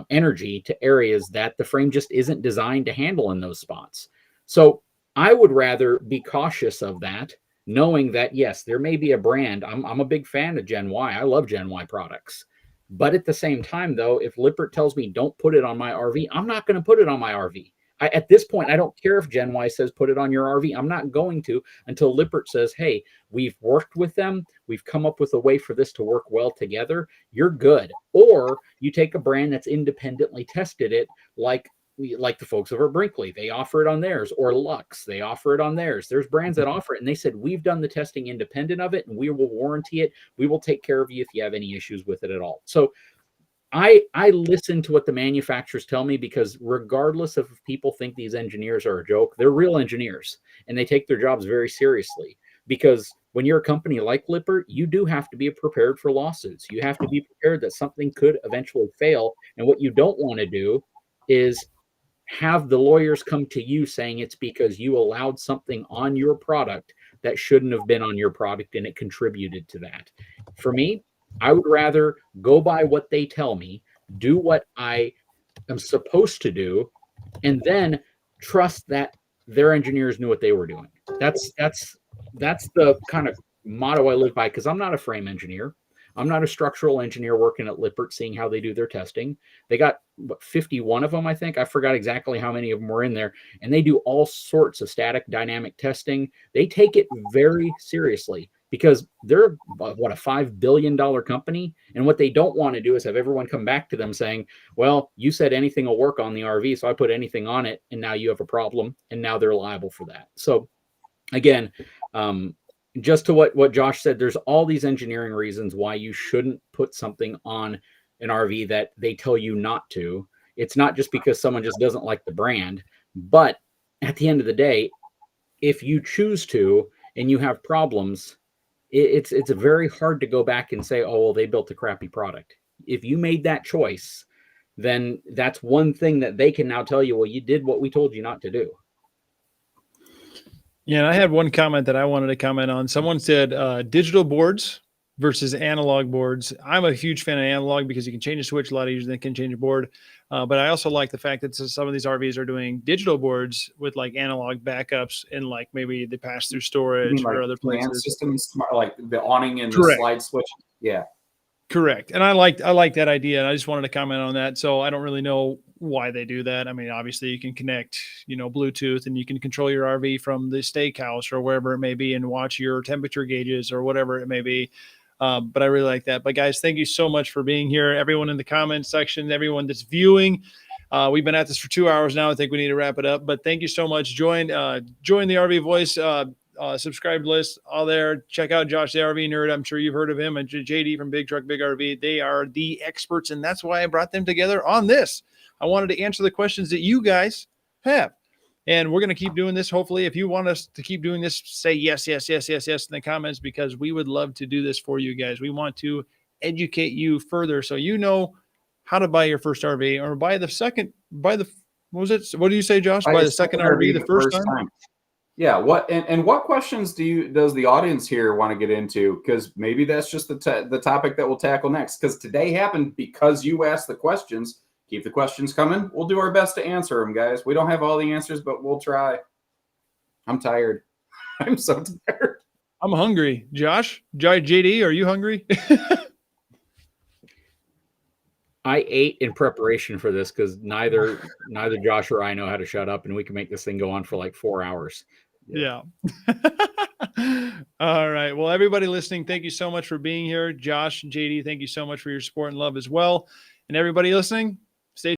energy to areas that the frame just isn't designed to handle in those spots. So I would rather be cautious of that, knowing that, yes, there may be a brand. I'm a big fan of Gen Y. I love Gen Y products. But at the same time, though, if Lippert tells me don't put it on my RV, I'm not going to put it on my RV. At this point, I don't care if Gen Y says put it on your RV. I'm not going to until Lippert says, hey, we've worked with them. We've come up with a way for this to work well together. You're good. Or you take a brand that's independently tested it, like like the folks over at Brinkley, they offer it on theirs, or Lux, they offer it on theirs. There's brands that offer it, and they said, we've done the testing independent of it, and we will warranty it. We will take care of you if you have any issues with it at all. So I listen to what the manufacturers tell me, because regardless of if people think these engineers are a joke, they're real engineers, and they take their jobs very seriously. Because when you're a company like Lippert, you do have to be prepared for lawsuits. You have to be prepared that something could eventually fail. And what you don't want to do is have the lawyers come to you saying it's because you allowed something on your product that shouldn't have been on your product and it contributed to that. For me, I would rather go by what they tell me, do what I am supposed to do, and then trust that their engineers knew what they were doing. That's the kind of motto I live by, because I'm not a frame engineer. I'm not a structural engineer working at Lippert, seeing how they do their testing. They got 51 of them, I think. I forgot exactly how many of them were in there. And they do all sorts of static dynamic testing. They take it very seriously, because they're, a $5 billion company. And what they don't want to do is have everyone come back to them saying, well, you said anything will work on the RV, so I put anything on it, and now you have a problem, and now they're liable for that. So again, just to what Josh said, there's all these engineering reasons why you shouldn't put something on an RV that they tell you not to. It's not just because someone just doesn't like the brand, but at the end of the day, if you choose to and you have problems, it's very hard to go back and say, oh, well, they built a crappy product. If you made that choice, then that's one thing that they can now tell you, well, you did what we told you not to do. Yeah, and I had one comment that I wanted to comment on. Someone said digital boards versus analog boards. I'm a huge fan of analog because you can change a switch a lot easier than you can change a board. But I also like the fact that some of these RVs are doing digital boards with like analog backups and like maybe they pass through storage or other places. Systems, like the awning and Correct. the slide switch. Yeah. Correct. And I like that idea. And I just wanted to comment on that. So I don't really know why they do that. I mean, obviously you can connect, Bluetooth, and you can control your RV from the steakhouse or wherever it may be and watch your temperature gauges or whatever it may be. But I really like that. But guys, thank you so much for being here. Everyone in the comment section, everyone that's viewing. We've been at this for 2 hours now. I think we need to wrap it up, but thank you so much. Join the RV Voice subscribe list all there. Check out Josh, the RV nerd. I'm sure you've heard of him, and JD from Big Truck Big RV. They are the experts, and that's why I brought them together on this. I wanted to answer the questions that you guys have, and we're going to keep doing this. Hopefully, if you want us to keep doing this, say yes in the comments, because we would love to do this for you guys. We want to educate you further so you know how to buy your first RV, or buy the what do you say, Josh? Buy the second RV the first time? Yeah. What and what questions does the audience here want to get into? Because maybe that's just the topic that we'll tackle next. Because today happened because you asked the questions. Keep the questions coming. We'll do our best to answer them, guys. We don't have all the answers, but we'll try. I'm tired. I'm so tired. I'm hungry. Josh, JD, are you hungry? I ate in preparation for this because neither Josh or I know how to shut up, and we can make this thing go on for like 4 hours. Yeah. All right. Well, everybody listening, thank you so much for being here. Josh, JD, thank you so much for your support and love as well. And everybody listening,